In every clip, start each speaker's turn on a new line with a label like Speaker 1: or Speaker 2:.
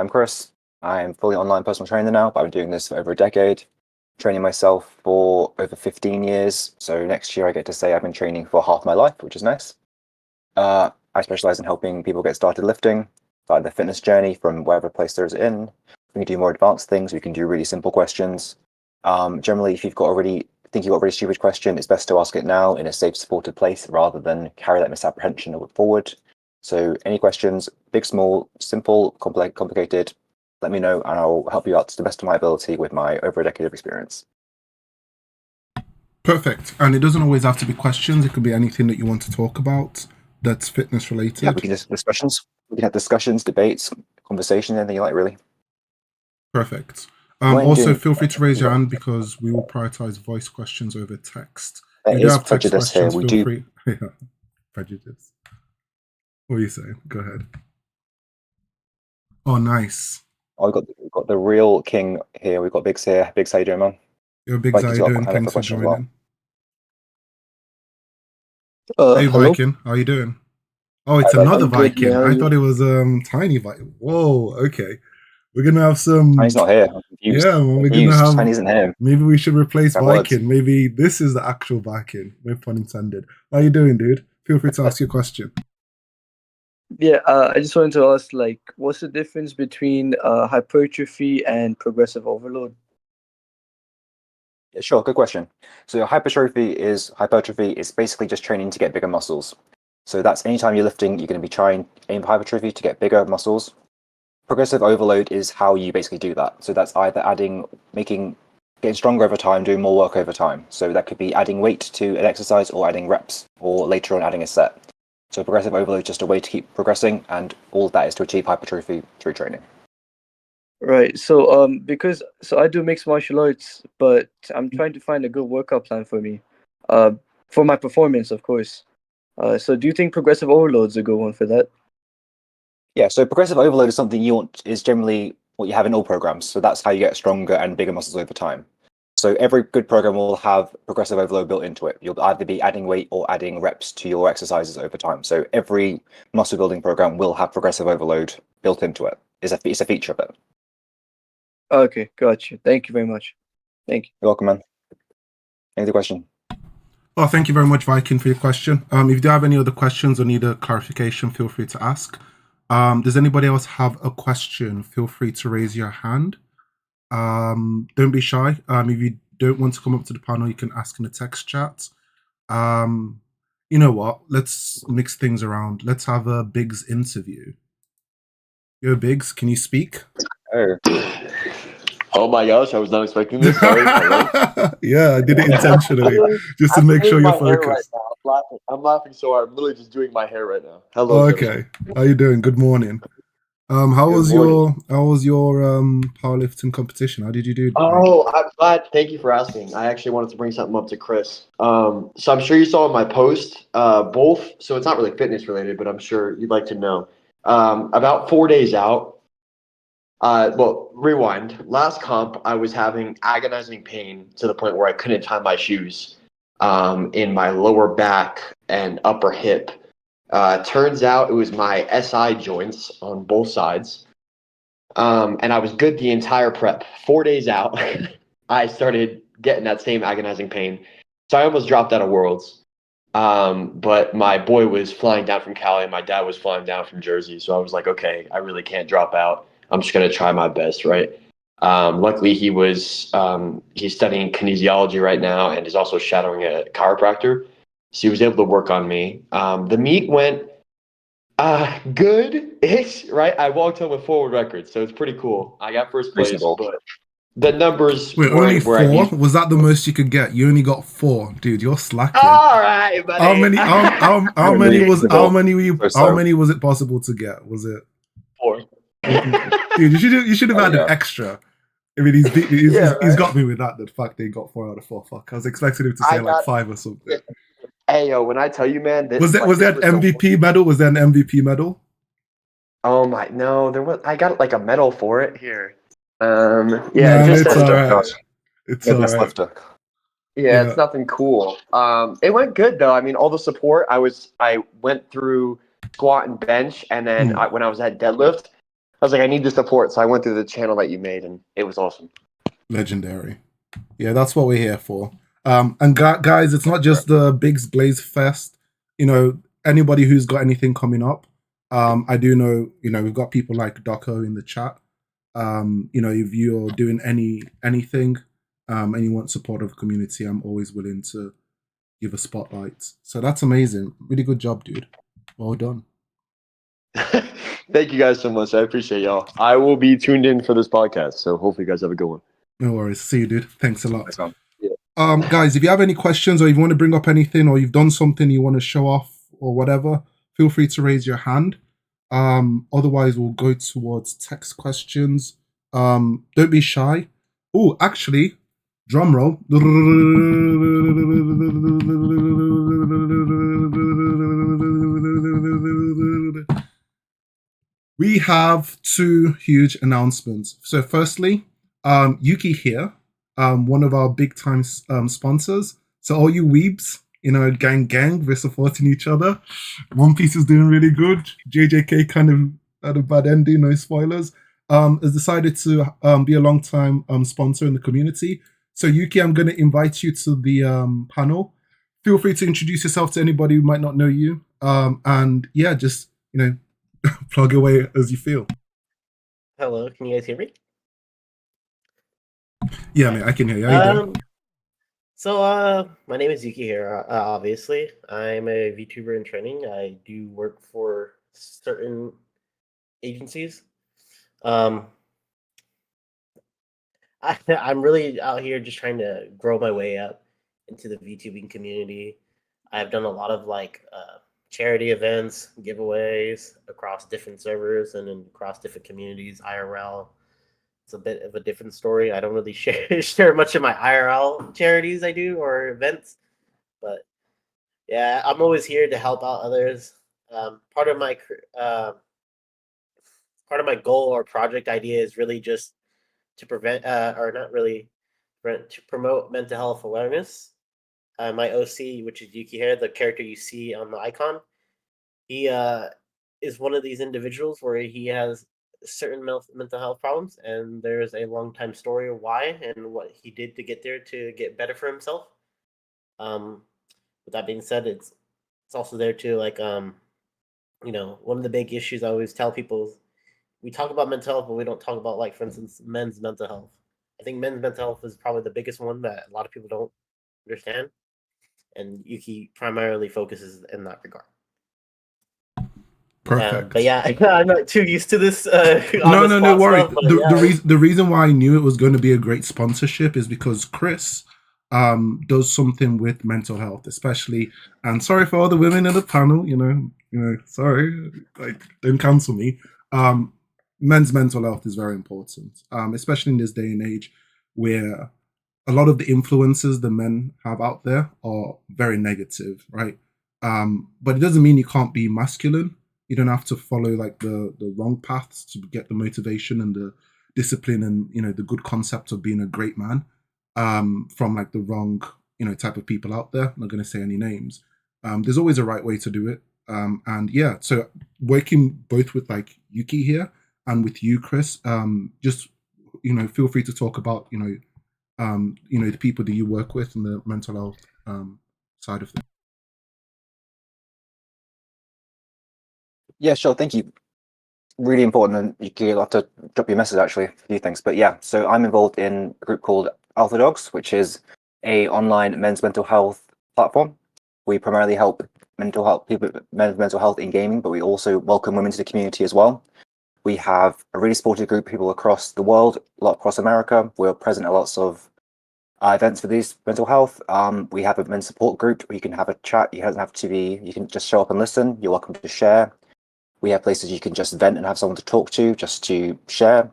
Speaker 1: I'm Chris. I'm fully online personal trainer now, but I've been doing this for over a decade, training myself for over 15 years. So next year I get to say I've been training for half my life, which is nice. I specialize in helping people get started lifting, start their fitness journey from wherever place they're in. We can do more advanced things. We can do really simple questions. Generally, if you've got already think you've got a really stupid question, it's best to ask it now in a safe, supported place rather than carry that misapprehension forward. So any questions, big, small, simple, complicated, let me know and I'll help you out to the best of my ability with my over a decade of experience.
Speaker 2: Perfect. And it doesn't always have to be questions. It could be anything that you want to talk about that's fitness related.
Speaker 1: Yeah, we can just discussions. We can have discussions, debates, conversation, anything you like, really.
Speaker 2: Perfect. Also, feel free to raise your hand because we will prioritize voice questions over text.
Speaker 1: There
Speaker 2: if you
Speaker 1: is
Speaker 2: have text
Speaker 1: prejudice
Speaker 2: questions,
Speaker 1: here. We
Speaker 2: feel
Speaker 1: do.
Speaker 2: free. Yeah, prejudice. What are you saying? Go ahead. Oh, nice.
Speaker 1: Oh, we've got the real king here. We've got Biggs here. Biggs, how you doing, man?
Speaker 2: You're Biggs, how you doing? Thanks for joining. Hey,
Speaker 3: Hello?
Speaker 2: Viking, how you doing? Oh, it's another Viking.
Speaker 3: Good,
Speaker 2: I thought it was Tiny Viking. Whoa, okay. We're gonna have some.
Speaker 1: Tiny's not here. I'm confused.
Speaker 2: Yeah, well, we're gonna have.
Speaker 1: Tiny isn't here.
Speaker 2: Maybe we should replace
Speaker 1: That
Speaker 2: Viking.
Speaker 1: works.
Speaker 2: Maybe this is the actual Viking. No pun intended. How you doing, dude? Feel free to ask your question.
Speaker 3: Yeah, I just wanted to ask, like, what's the difference between hypertrophy and progressive overload?
Speaker 1: Yeah, sure, good question. So hypertrophy is basically just training to get bigger muscles. So that's anytime you're lifting, you're going to be aim for hypertrophy to get bigger muscles. Progressive overload is how you basically do that. So that's either getting stronger over time, doing more work over time. So that could be adding weight to an exercise or adding reps, or later on adding a set. So progressive overload is just a way to keep progressing, and all of that is to achieve hypertrophy through training.
Speaker 3: Right. So because I do mixed martial arts, but I'm trying to find a good workout plan for me, for my performance, of course. So do you think progressive overload's a good one for that?
Speaker 1: Yeah, so progressive overload is something is generally what you have in all programs. So that's how you get stronger and bigger muscles over time. So every good program will have progressive overload built into it. You'll either be adding weight or adding reps to your exercises over time. So every muscle building program will have progressive overload built into it. It's a feature of it.
Speaker 3: Okay, got you. Thank you very much. Thank you.
Speaker 1: You're welcome, man. Any other question?
Speaker 2: Oh, thank you very much, Viking, for your question. If you do have any other questions or need a clarification, feel free to ask. Does anybody else have a question? Feel free to raise your hand. Don't be shy. If you don't want to come up to the panel, you can ask in the text chat. You know what? Let's mix things around. Let's have a Biggs interview. Yo, Biggs, can you speak?
Speaker 4: Oh my gosh, I was not expecting this. Sorry.
Speaker 2: Yeah, I did it intentionally just to make sure you're focused.
Speaker 4: Right now. I'm laughing so hard. I'm literally just doing my hair right now. Hello.
Speaker 2: Oh, okay. How you doing? Good morning. How was your powerlifting competition? How did you do?
Speaker 4: Oh, I'm glad. Thank you for asking. I actually wanted to bring something up to Chris. So I'm sure you saw in my post, both. So it's not really fitness related, but I'm sure you'd like to know. About 4 days out. Well, rewind. Last comp, I was having agonizing pain to the point where I couldn't tie my shoes in my lower back and upper hip. Turns out it was my SI joints on both sides. And I was good the entire prep. 4 days out, I started getting that same agonizing pain. So I almost dropped out of Worlds. But my boy was flying down from Cali and my dad was flying down from Jersey. So I was like, okay, I really can't drop out. I'm just going to try my best, right? Luckily, he's studying kinesiology right now and is also shadowing a chiropractor. So he was able to work on me. The meet went good-ish, right? I walked home with forward records, so it's pretty cool. I got first place,
Speaker 1: Reasonable.
Speaker 4: but the numbers
Speaker 2: Wait, only 4? Was that the most you could get? You only got 4, dude. You're slacking.
Speaker 4: All right, buddy.
Speaker 2: How many was it possible to get? Was it
Speaker 4: 4?
Speaker 2: Dude, you should have had an extra. I mean, he's got me with that. The fact they got 4 out of 4. Fuck, I was expecting him to say like 5 or something.
Speaker 4: Hey yo, when I tell you, man,
Speaker 2: was there an MVP medal? Was there an MVP medal?
Speaker 4: Oh my, no, there was. I got like a medal for it here.
Speaker 2: Yeah,
Speaker 4: it's
Speaker 2: all right. It's all right.
Speaker 4: Yeah, it's nothing cool. It went good though. I mean, all the support. I went through squat and bench, and then when I was at deadlift, was like, I need the support, so I went through the channel that you made, and it was awesome.
Speaker 2: Legendary. Yeah, that's what we're here for. And guys, it's not just the Bigs Blaze Fest. You know, anybody who's got anything coming up, I do know, you know, we've got people like Doco in the chat. You know, if you're doing anything, and you want support of the community, I'm always willing to give a spotlight. So that's amazing. Really good job, dude. Well done.
Speaker 4: Thank you guys so much. I appreciate y'all. I will be tuned in for this podcast, so hopefully you guys have a good one.
Speaker 2: No worries. See you, dude. Thanks a lot.
Speaker 1: Thanks, man.
Speaker 2: Guys, if you have any questions or if you want to bring up anything or you've done something you want to show off or whatever, feel free to raise your hand. Otherwise, we'll go towards text questions. Don't be shy. Oh, actually, drum roll. We have two huge announcements. So, firstly, Yuki here, one of our big time sponsors. So, all you weebs, you know, gang, we're supporting each other. One Piece is doing really good. JJK kind of had a bad ending, no spoilers. Has decided to be a long time sponsor in the community. So, Yuki, I'm going to invite you to the panel. Feel free to introduce yourself to anybody who might not know you. And yeah, just, you know, plug away as you feel.
Speaker 5: Hello, can you guys hear me?
Speaker 2: Yeah, mate, I can hear you. How you doing?
Speaker 5: So, my name is Yuki here. Obviously, I'm a VTuber in training. I do work for certain agencies. I'm really out here just trying to grow my way up into the VTubing community. I've done a lot of charity events, giveaways across different servers and across different communities, IRL. It's a bit of a different story. I don't really share much of my IRL charities I do or events, but yeah, I'm always here to help out others. Part of my goal or project idea is really just to promote mental health awareness. My OC, which is Yuki here, the character you see on the icon, he is one of these individuals where he has certain mental health problems, and there's a long time story of why and what he did to get there to get better for himself. With that being said, it's also there to one of the big issues I always tell people is we talk about mental health, but we don't talk about, for instance, men's mental health. I think men's mental health is probably the biggest one that a lot of people don't understand, and Yuki primarily focuses in that regard.
Speaker 2: Perfect.
Speaker 5: But yeah, I'm not too used to this.
Speaker 2: No worry.
Speaker 5: Stuff, yeah.
Speaker 2: The reason why I knew it was going to be a great sponsorship is because Chris does something with mental health, especially. And sorry for all the women in the panel. You know, sorry, don't cancel me. Men's mental health is very important, especially in this day and age where a lot of the influences the men have out there are very negative, right? But it doesn't mean you can't be masculine. You don't have to follow the wrong paths to get the motivation and the discipline and the good concept of being a great man from the wrong type of people out there. I'm not going to say any names. There's always a right way to do it. And yeah, so working both with Yuki here and with you, Chris, just feel free to talk about the people that you work with and the mental health side of things.
Speaker 1: Yeah, sure. Thank you. Really important, and you'll have to drop your message actually, a few things. But yeah, so I'm involved in a group called Alpha Dogs, which is a online men's mental health platform. We primarily help men's mental health in gaming, but we also welcome women to the community as well. We have a really supportive group of people across the world, a lot across America. We're present at lots of events for these mental health. We have a men's support group where you can have a chat. You don't have to be, you can just show up and listen. You're welcome to share. We have places you can just vent and have someone to talk to, just to share.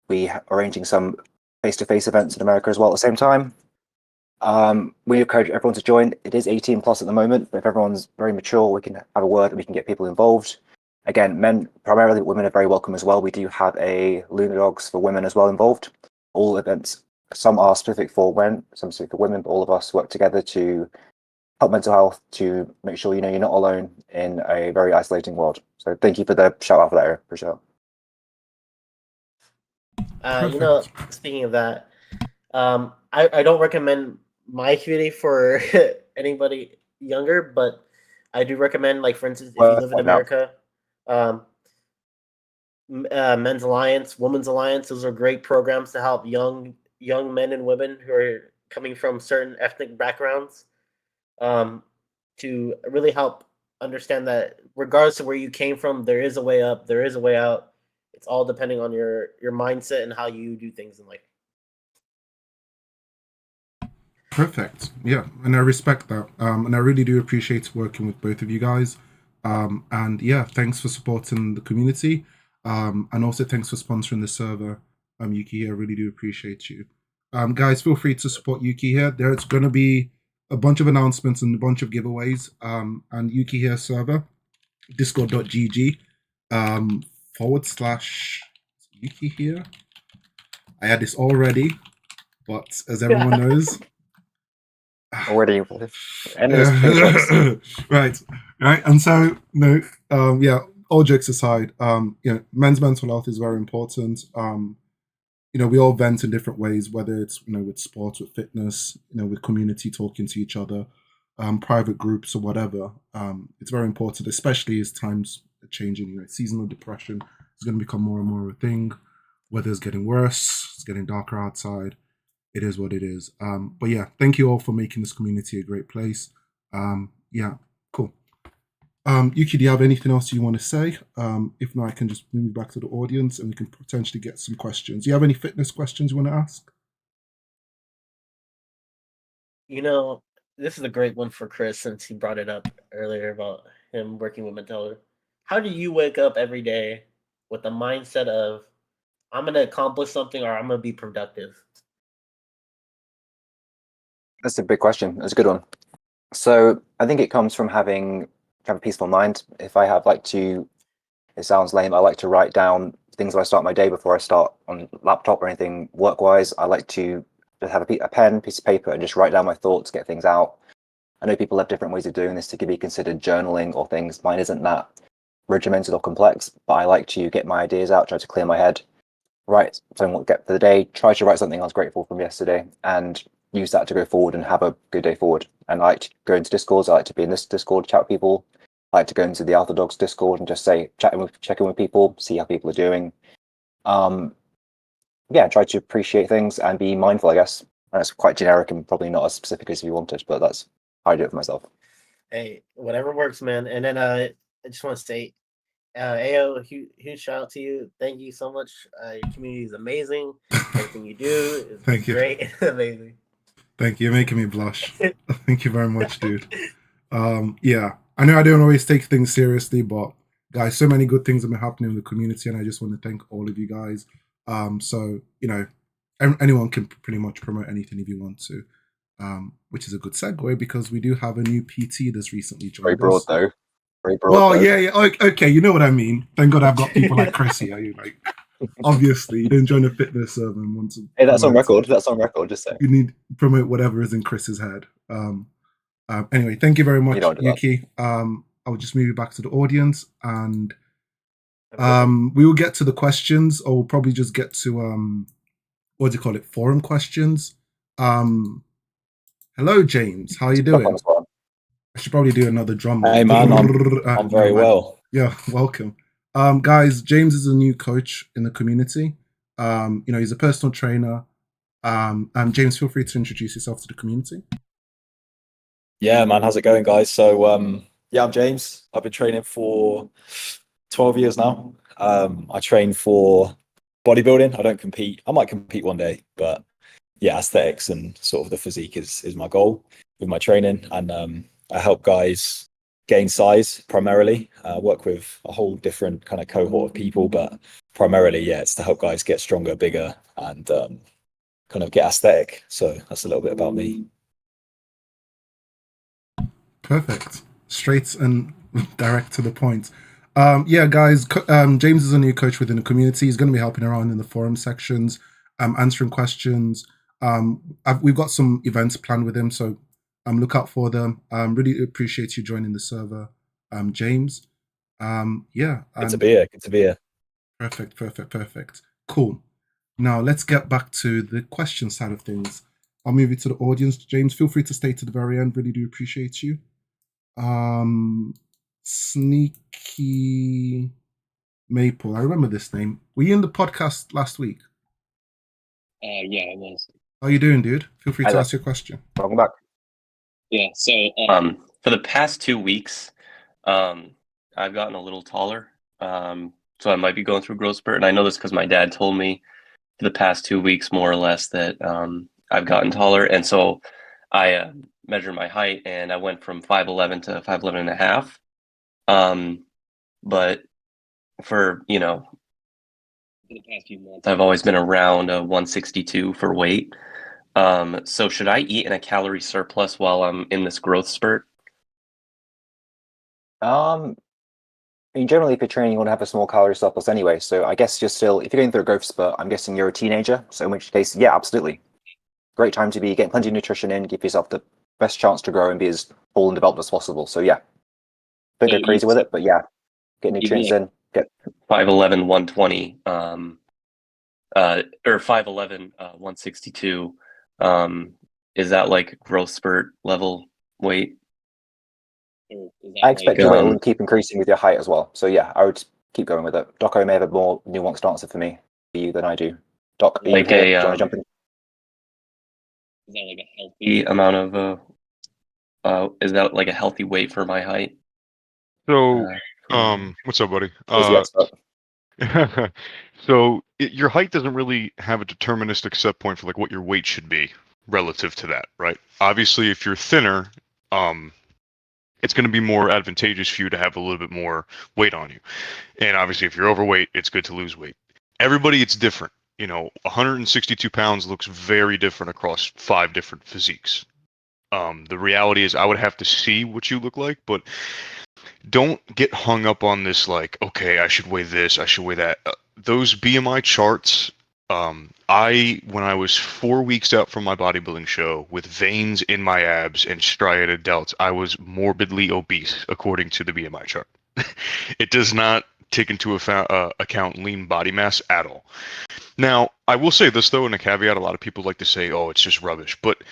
Speaker 1: We are arranging some face-to-face events in America as well at the same time. We encourage everyone to join. It is 18 plus at the moment, but if everyone's very mature, we can have a word and we can get people involved. Again, men, primarily women are very welcome as well. We do have a Lunar Dogs for women as well involved. All events, some are specific for men, some specific for women, but all of us work together to help mental health, to make sure you're not alone in a very isolating world. So thank you for the shout out for that area, appreciate it.
Speaker 5: Speaking of that, I don't recommend my community for anybody younger, but I do recommend, like, for instance, if you live in
Speaker 1: Now,
Speaker 5: America, um, Men's Alliance, Women's Alliance, those are great programs to help young men and women who are coming from certain ethnic backgrounds, um, to really help understand that regardless of where you came from, there is a way up, there is a way out. It's all depending on your mindset and how you do things in life.
Speaker 2: Perfect. Yeah, and I respect that. And I really do appreciate working with both of you guys. And yeah, thanks for supporting the community. And also thanks for sponsoring the server, Yuki. I really do appreciate you. Guys, feel free to support Yuki here. There's going to be a bunch of announcements and a bunch of giveaways. And Yuki here server, discord.gg / Yuki here. I had this already, but as everyone knows,
Speaker 1: already endless
Speaker 2: right. And so no, yeah, all jokes aside, men's mental health is very important. We all vent in different ways, whether it's with sports, with fitness, with community talking to each other, private groups or whatever. It's very important, especially as times are changing. Seasonal depression is going to become more and more a thing. Weather's getting worse, it's getting darker outside. It is what it is. But yeah, thank you all for making this community a great place. Yeah, cool. Yuki, do you have anything else you want to say? If not, I can just move back to the audience and we can potentially get some questions. Do you have any fitness questions you want to ask?
Speaker 5: This is a great one for Chris, since he brought it up earlier about him working with mental health. How do you wake up every day with the mindset of, I'm going to accomplish something, or I'm going to be productive?
Speaker 1: That's a big question. That's a good one. So I think it comes from having a peaceful mind. If I have it sounds lame, I like to write down things that I start my day before I start on laptop or anything work-wise. I like to just have a pen, piece of paper, and just write down my thoughts, get things out. I know people have different ways of doing this. It could be considered journaling or things. Mine isn't that regimented or complex, but I like to get my ideas out, try to clear my head, write something I'll get for the day, try to write something I was grateful from yesterday, and use that to go forward and have a good day forward. And I like to go into Discords. I like to be in this Discord, chat with people. I like to go into the Orthodox Discord and just check in with people, see how people are doing. Try to appreciate things and be mindful, I guess. And it's quite generic and probably not as specific as you wanted, but that's how I do it for myself.
Speaker 5: Hey, whatever works, man. And then I just want to say, AO, huge shout out to you. Thank you so much. Your community is amazing. Everything you do is
Speaker 2: Thank you.
Speaker 5: great. Amazing.
Speaker 2: Thank you. You're making me blush. Thank you very much, dude. Yeah, I know I don't always take things seriously, but guys, so many good things have been happening in the community, and I just want to thank all of you guys. So anyone can pretty much promote anything if you want to, which is a good segue because we do have a new PT that's recently joined
Speaker 1: Very broad
Speaker 2: us.
Speaker 1: though. Very broad.
Speaker 2: Well,
Speaker 1: though.
Speaker 2: yeah. Okay, you know what I mean. Thank God I've got people like Chris here. Obviously, you didn't join a fitness server and want to.
Speaker 1: Hey, that's on record. That's on record. Just saying.
Speaker 2: You need to promote whatever is in Chris's head. Anyway, thank you very much, Yuki. I'll just move you back to the audience, and we will get to the questions, or we'll probably just get to what do you call it? Forum questions. Hello, James. How are you doing? I should probably do another drum.
Speaker 6: Hey man, I'm very well.
Speaker 2: Yeah, welcome. Guys, James is a new coach in the community. He's a personal trainer. And James, feel free to introduce yourself to the community.
Speaker 6: Yeah, man, how's it going, guys? So, I'm James. I've been training for 12 years now. I train for bodybuilding. I don't compete. I might compete one day, but yeah, aesthetics and sort of the physique is my goal with my training. And I help guys gain size primarily. Work with a whole different kind of cohort of people, but primarily, yeah, it's to help guys get stronger, bigger, and kind of get aesthetic. So that's a little bit about me.
Speaker 2: Perfect. Straight and direct to the point. Yeah, guys, James is a new coach within the community. He's going to be helping around in the forum sections, answering questions. We've got some events planned with him, so look out for them. Really appreciate you joining the server, James. Yeah.
Speaker 6: Good to be here.
Speaker 2: Perfect. Cool. Now let's get back to the question side of things. I'll move it to the audience. James, feel free to stay to the very end. Really do appreciate you. Sneaky Maple. I remember this name. Were you in the podcast last week?
Speaker 7: Yeah, it was.
Speaker 2: How you doing, dude? Feel free to
Speaker 1: Hello.
Speaker 2: ask your question.
Speaker 1: Welcome back.
Speaker 7: Yeah, so for the past 2 weeks, I've gotten a little taller. So I might be going through growth spurt, and I know this because my dad told me for the past 2 weeks, more or less, that I've gotten taller, and so I measured my height, and I went from 5'11" to 5'11 and a half. But for the past few months, I've always been around 162 for weight. So should I eat in a calorie surplus while I'm in this growth spurt?
Speaker 1: I mean, generally, if you're training, you want to have a small calorie surplus anyway. So I guess you're still, if you're going through a growth spurt, I'm guessing you're a teenager. So in which case, yeah, absolutely. Great time to be getting plenty of nutrition in, give yourself the best chance to grow and be as full and developed as possible. So yeah, don't go crazy with it, but yeah, get nutrients in. Get
Speaker 7: 5'11", 120, or 5'11", 162. Is that like growth spurt level weight?
Speaker 1: I expect your weight will keep increasing with your height as well. So yeah, I would keep going with it. Doco may have a more nuanced answer for you than I do. Doc, are you
Speaker 7: Like
Speaker 1: here?
Speaker 7: a,
Speaker 1: Do you want to jump in?
Speaker 7: Is that like a healthy amount of is that like a healthy weight for my height?
Speaker 8: So, what's up, buddy?
Speaker 1: Who's the expert?
Speaker 8: So your height doesn't really have a deterministic set point for like what your weight should be relative to that, right? Obviously, if you're thinner, it's going to be more advantageous for you to have a little bit more weight on you. And obviously, if you're overweight, it's good to lose weight. Everybody, it's different. 162 pounds looks very different across 5 different physiques. The reality is I would have to see what you look like, but don't get hung up on this like, okay, I should weigh this, I should weigh that. Those BMI charts, when I was 4 weeks out from my bodybuilding show with veins in my abs and striated delts, I was morbidly obese according to the BMI chart. It does not take into account lean body mass at all. Now, I will say this though, in a caveat, a lot of people like to say, oh, it's just rubbish, but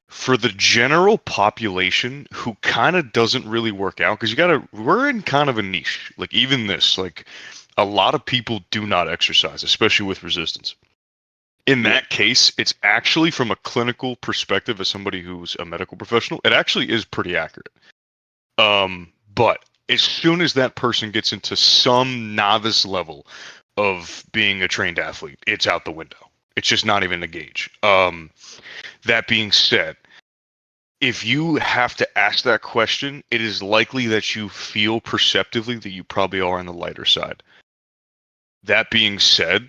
Speaker 8: for the general population who kind of doesn't really work out, because we're in kind of a niche, like even this, like a lot of people do not exercise, especially with resistance. In that case, it's actually from a clinical perspective, as somebody who's a medical professional, it actually is pretty accurate. But as soon as that person gets into some novice level of being a trained athlete, it's out the window. It's just not even a gauge. That being said, if you have to ask that question, it is likely that you feel perceptively that you probably are on the lighter side. That being said,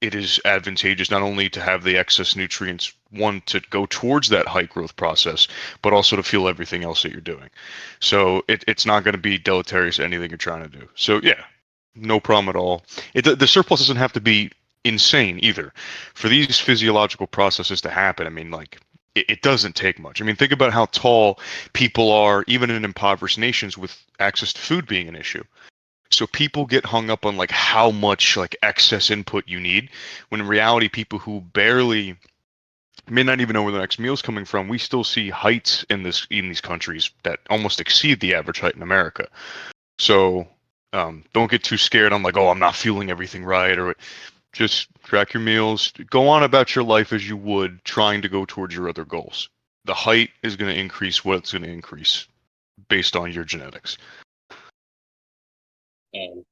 Speaker 8: it is advantageous not only to have the excess nutrients, one, to go towards that height growth process, but also to fuel everything else that you're doing. So it's not going to be deleterious to anything you're trying to do. So yeah, no problem at all. The surplus doesn't have to be insane either. For these physiological processes to happen, I mean, like, it doesn't take much. I mean, think about how tall people are, even in impoverished nations, with access to food being an issue. So people get hung up on like how much like excess input you need, when in reality, people who barely may not even know where the next meal is coming from, we still see heights in these countries that almost exceed the average height in America. So don't get too scared. I'm like, oh, I'm not fueling everything right, or just track your meals. Go on about your life as you would trying to go towards your other goals. The height is going to increase what it's going to increase based on your genetics.
Speaker 7: Did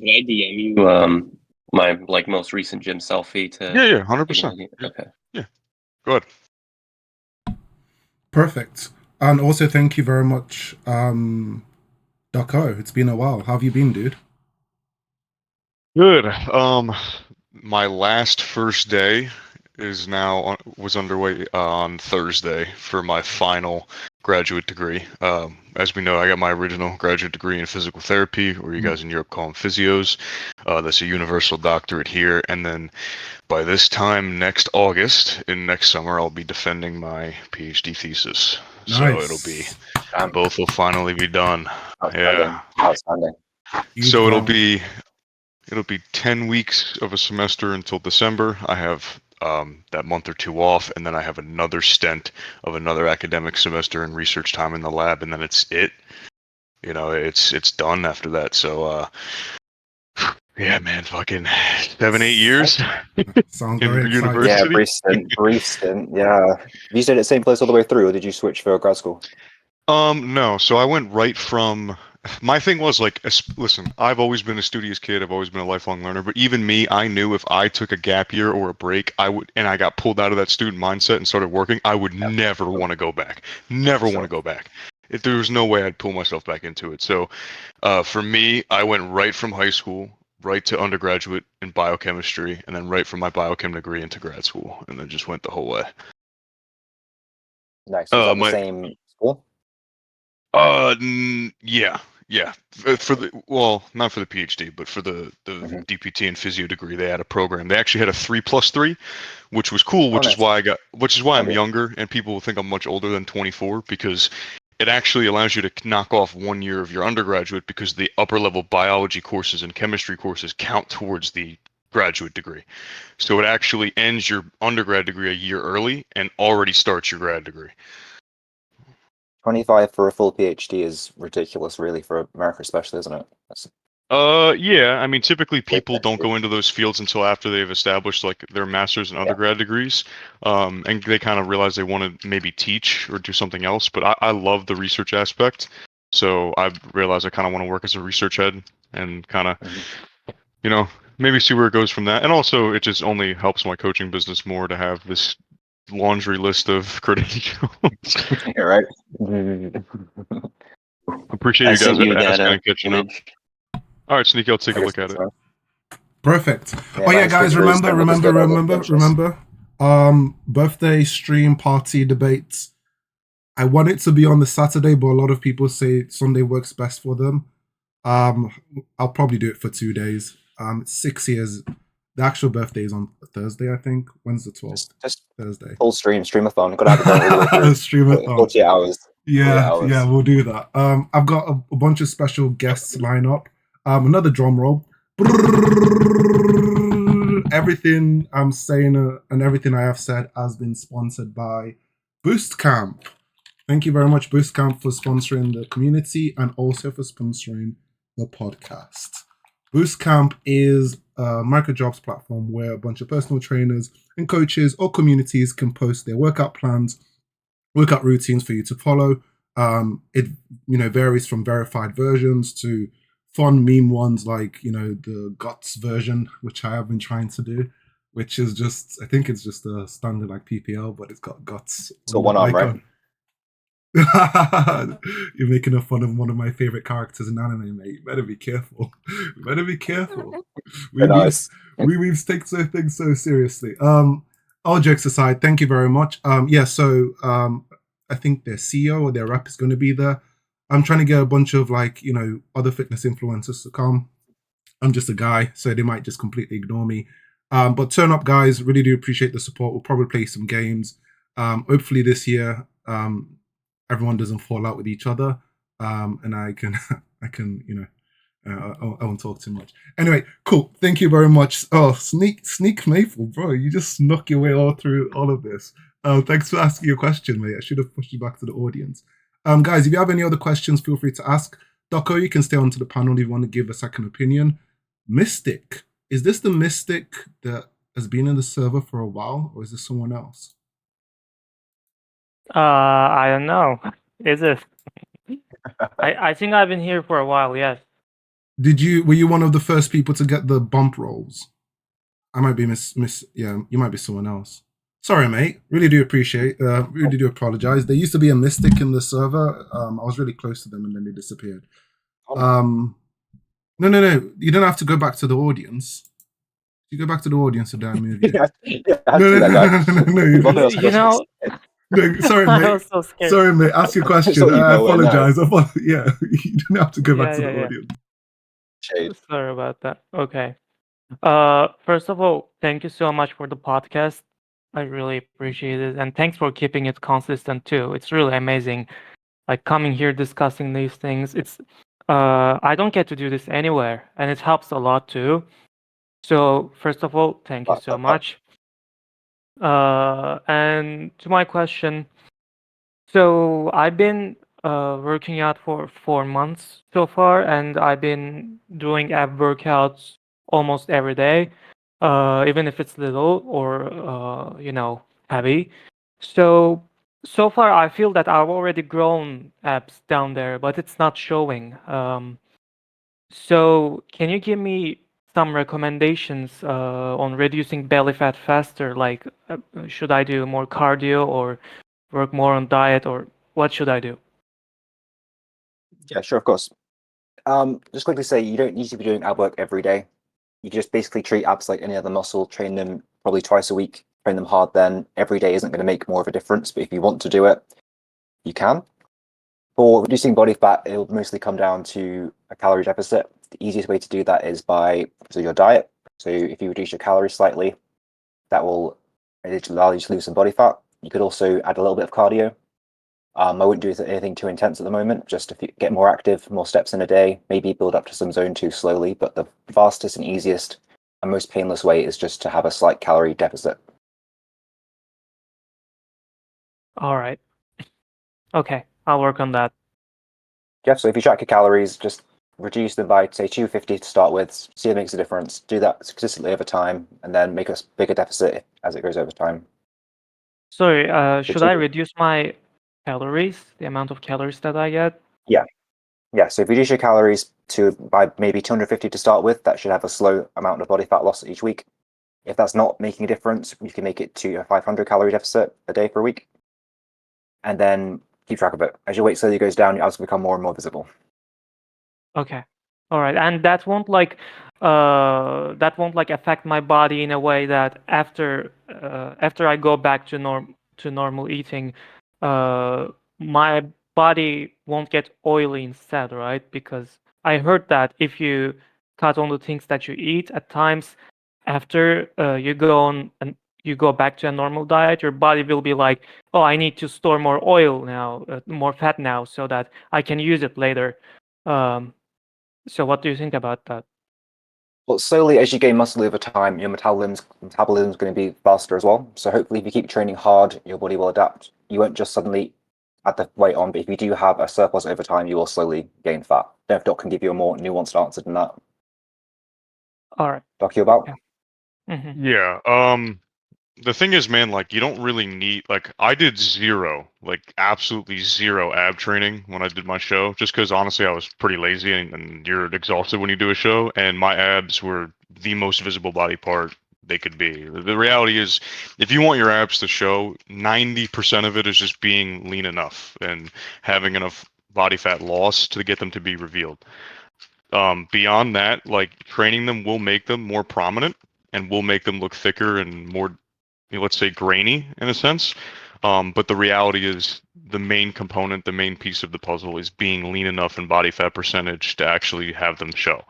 Speaker 7: I DM you my like most recent gym selfie to?
Speaker 8: Yeah, 100%.
Speaker 7: Okay.
Speaker 8: Yeah, go ahead.
Speaker 2: Perfect. And also, thank you very much, Doco. It's been a while. How have you been, dude?
Speaker 8: Good. My last first day was underway on Thursday for my final graduate degree. As we know, I got my original graduate degree in physical therapy, or you guys in Europe call them physios. That's a universal doctorate here. And then by this time next August, next summer, I'll be defending my PhD thesis.
Speaker 2: Nice.
Speaker 8: So it'll be, both will finally be done.
Speaker 1: Outstanding.
Speaker 8: Yeah.
Speaker 1: Outstanding.
Speaker 8: So it'll be It'll be 10 weeks of a semester until December. I have that month or two off, and then I have another stint of another academic semester and research time in the lab, and then it's it. You know, it's done after that. So yeah, man, fucking 7-8 years
Speaker 2: Sounds
Speaker 8: in
Speaker 2: very exciting.
Speaker 8: university.
Speaker 1: Yeah, brief stint. Yeah. Have you stayed at the same place all the way through, or did you switch for grad school?
Speaker 8: No. So I went right from. My thing was like, listen, I've always been a studious kid. I've always been a lifelong learner. But even me, I knew if I took a gap year or a break, and I got pulled out of that student mindset and started working, I would never want to go back. Never want to go back. There was no way I'd pull myself back into it. So, for me, I went right from high school right to undergraduate in biochemistry, and then right from my biochem degree into grad school, and then just went the whole way.
Speaker 1: Nice. Was that the same school?
Speaker 8: Yeah. For the not for the PhD, but for the DPT and physio degree, they had a program. They actually had a 3+3, which was cool. Which is why I'm younger, and people will think I'm much older than 24, because it actually allows you to knock off 1 year of your undergraduate, because the upper level biology courses and chemistry courses count towards the graduate degree. So it actually ends your undergrad degree a year early and already starts your grad degree.
Speaker 1: 25 for a full PhD is ridiculous, really, for America especially, isn't it?
Speaker 8: Yeah. I mean, typically people don't go into those fields until after they've established like their master's and undergrad degrees, and they kind of realize they want to maybe teach or do something else. But I love the research aspect, so I realized I kind of want to work as a research head and kind of, maybe see where it goes from that. And also, it just only helps my coaching business more to have this laundry list of credentials.
Speaker 1: Yeah, right.
Speaker 8: Appreciate you guys asking and catching up. All right, Sneaky, I'll take a look at it.
Speaker 2: Perfect.
Speaker 1: Yeah,
Speaker 2: Guys, remember. Birthday stream party debates. I want it to be on the Saturday, but a lot of people say Sunday works best for them. I'll probably do it for 2 days. It's 6 years. The actual birthday is on Thursday, I think. When's the 12th?
Speaker 1: Just
Speaker 2: Thursday.
Speaker 1: Full streamathon. Gotta have it done all the way through.
Speaker 2: Streamathon.
Speaker 1: 48 hours.
Speaker 2: Yeah, we'll do that. I've got a bunch of special guests line up. Another drum roll. Everything I'm saying and everything I have said has been sponsored by Boost Camp. Thank you very much, Boost Camp, for sponsoring the community and also for sponsoring the podcast. Boost Camp is a microjobs platform where a bunch of personal trainers and coaches or communities can post their workout plans, workout routines for you to follow. It varies from verified versions to fun meme ones like the Guts version, which I have been trying to do, which is just, I think it's just a standard like PPL, but it's got Guts.
Speaker 1: So one arm, right?
Speaker 2: You're making fun of one of my favorite characters in anime, mate. You better be careful. We take things so seriously. All jokes aside, thank you very much. I think their CEO or their rep is going to be there. I'm trying to get a bunch of other fitness influencers to come. I'm just a guy, so they might just completely ignore me. But turn up, guys. Really do appreciate the support. We'll probably play some games. Hopefully this year, everyone doesn't fall out with each other, and I won't talk too much. Anyway, cool. Thank you very much. Oh, Sneak Maple, bro, you just snuck your way all through all of this. Thanks for asking your question, mate. I should have pushed you back to the audience. Guys, if you have any other questions, feel free to ask. Doco, you can stay onto the panel if you want to give a second opinion. Mystic, is this the Mystic that has been in the server for a while, or is this someone else?
Speaker 9: I don't know. Is it? I think I've been here for a while. Yes.
Speaker 2: Were you one of the first people to get the bump rolls? I might be yeah, you might be someone else. Sorry, mate. Really do apologize. There used to be a Mystic in the server. I was really close to them and then they disappeared. No. You don't have to go back to the audience. You go back to the audience and then move you. No. No, sorry, mate.
Speaker 9: I was so scared.
Speaker 2: Sorry, mate. Ask your question. I apologize. Yeah, you don't have to go back to the audience.
Speaker 9: Sorry about that. Okay. First of all, thank you so much for the podcast. I really appreciate it, and thanks for keeping it consistent too. It's really amazing, like coming here discussing these things. I don't get to do this anywhere, and it helps a lot too. So first of all, thank you so much. And to my question, so I've been working out for 4 months so far, and I've been doing ab workouts almost every day, even if it's little or heavy. So far, I feel that I've already grown abs down there, but it's not showing. So can you give me some recommendations on reducing belly fat faster? Like, should I do more cardio or work more on diet, or what should I do?
Speaker 1: Yeah, sure, of course. Just quickly say you don't need to be doing ab work every day. You just basically treat abs like any other muscle, train them probably twice a week, train them hard then. Every day isn't going to make more of a difference, but if you want to do it, you can. For reducing body fat, it'll mostly come down to a calorie deficit. The easiest way to do that is by your diet. So if you reduce your calories slightly, that will allow you to lose some body fat. You could also add a little bit of cardio. I wouldn't do anything too intense at the moment, just to get more active, more steps in a day, maybe build up to some zone 2 slowly. But the fastest and easiest and most painless way is just to have a slight calorie deficit.
Speaker 9: All right. Okay, I'll work on that.
Speaker 1: Yeah, so if you track your calories, just reduce them by, say, 250 to start with, see if it makes a difference. Do that consistently over time, and then make a bigger deficit as it goes over time.
Speaker 9: Sorry, should I reduce my calories, the amount of calories that I get?
Speaker 1: Yeah, so if you reduce your calories by maybe 250 to start with, that should have a slow amount of body fat loss each week. If that's not making a difference, you can make it to a 500 calorie deficit a day per week. And then keep track of it. As your weight slowly goes down, your abs will become more and more visible.
Speaker 9: Okay. All right. And that won't affect my body in a way that after I go back to normal eating, my body won't get oily instead, right? Because I heard that if you cut on the things that you eat at times after you go back to a normal diet, your body will be like, oh, I need to store more oil now, more fat now, so that I can use it later. So what do you think about that?
Speaker 1: Well, slowly as you gain muscle over time, your metabolism's going to be faster as well. So hopefully if you keep training hard, your body will adapt. You won't just suddenly add the weight on, but if you do have a surplus over time, you will slowly gain fat. Don't know if Doc can give you a more nuanced answer than that.
Speaker 9: All right.
Speaker 1: Doc, you about?
Speaker 9: Yeah. Mm-hmm.
Speaker 8: Yeah. The thing is, man, like you don't really need I did zero, absolutely zero ab training when I did my show, just because honestly I was pretty lazy and you're exhausted when you do a show, and my abs were the most visible body part they could be. The reality is, if you want your abs to show, 90% of it is just being lean enough and having enough body fat loss to get them to be revealed. Beyond that, training them will make them more prominent and will make them look thicker and more, let's say, grainy in a sense. But the reality is the main component, the main piece of the puzzle is being lean enough in body fat percentage to actually have them show.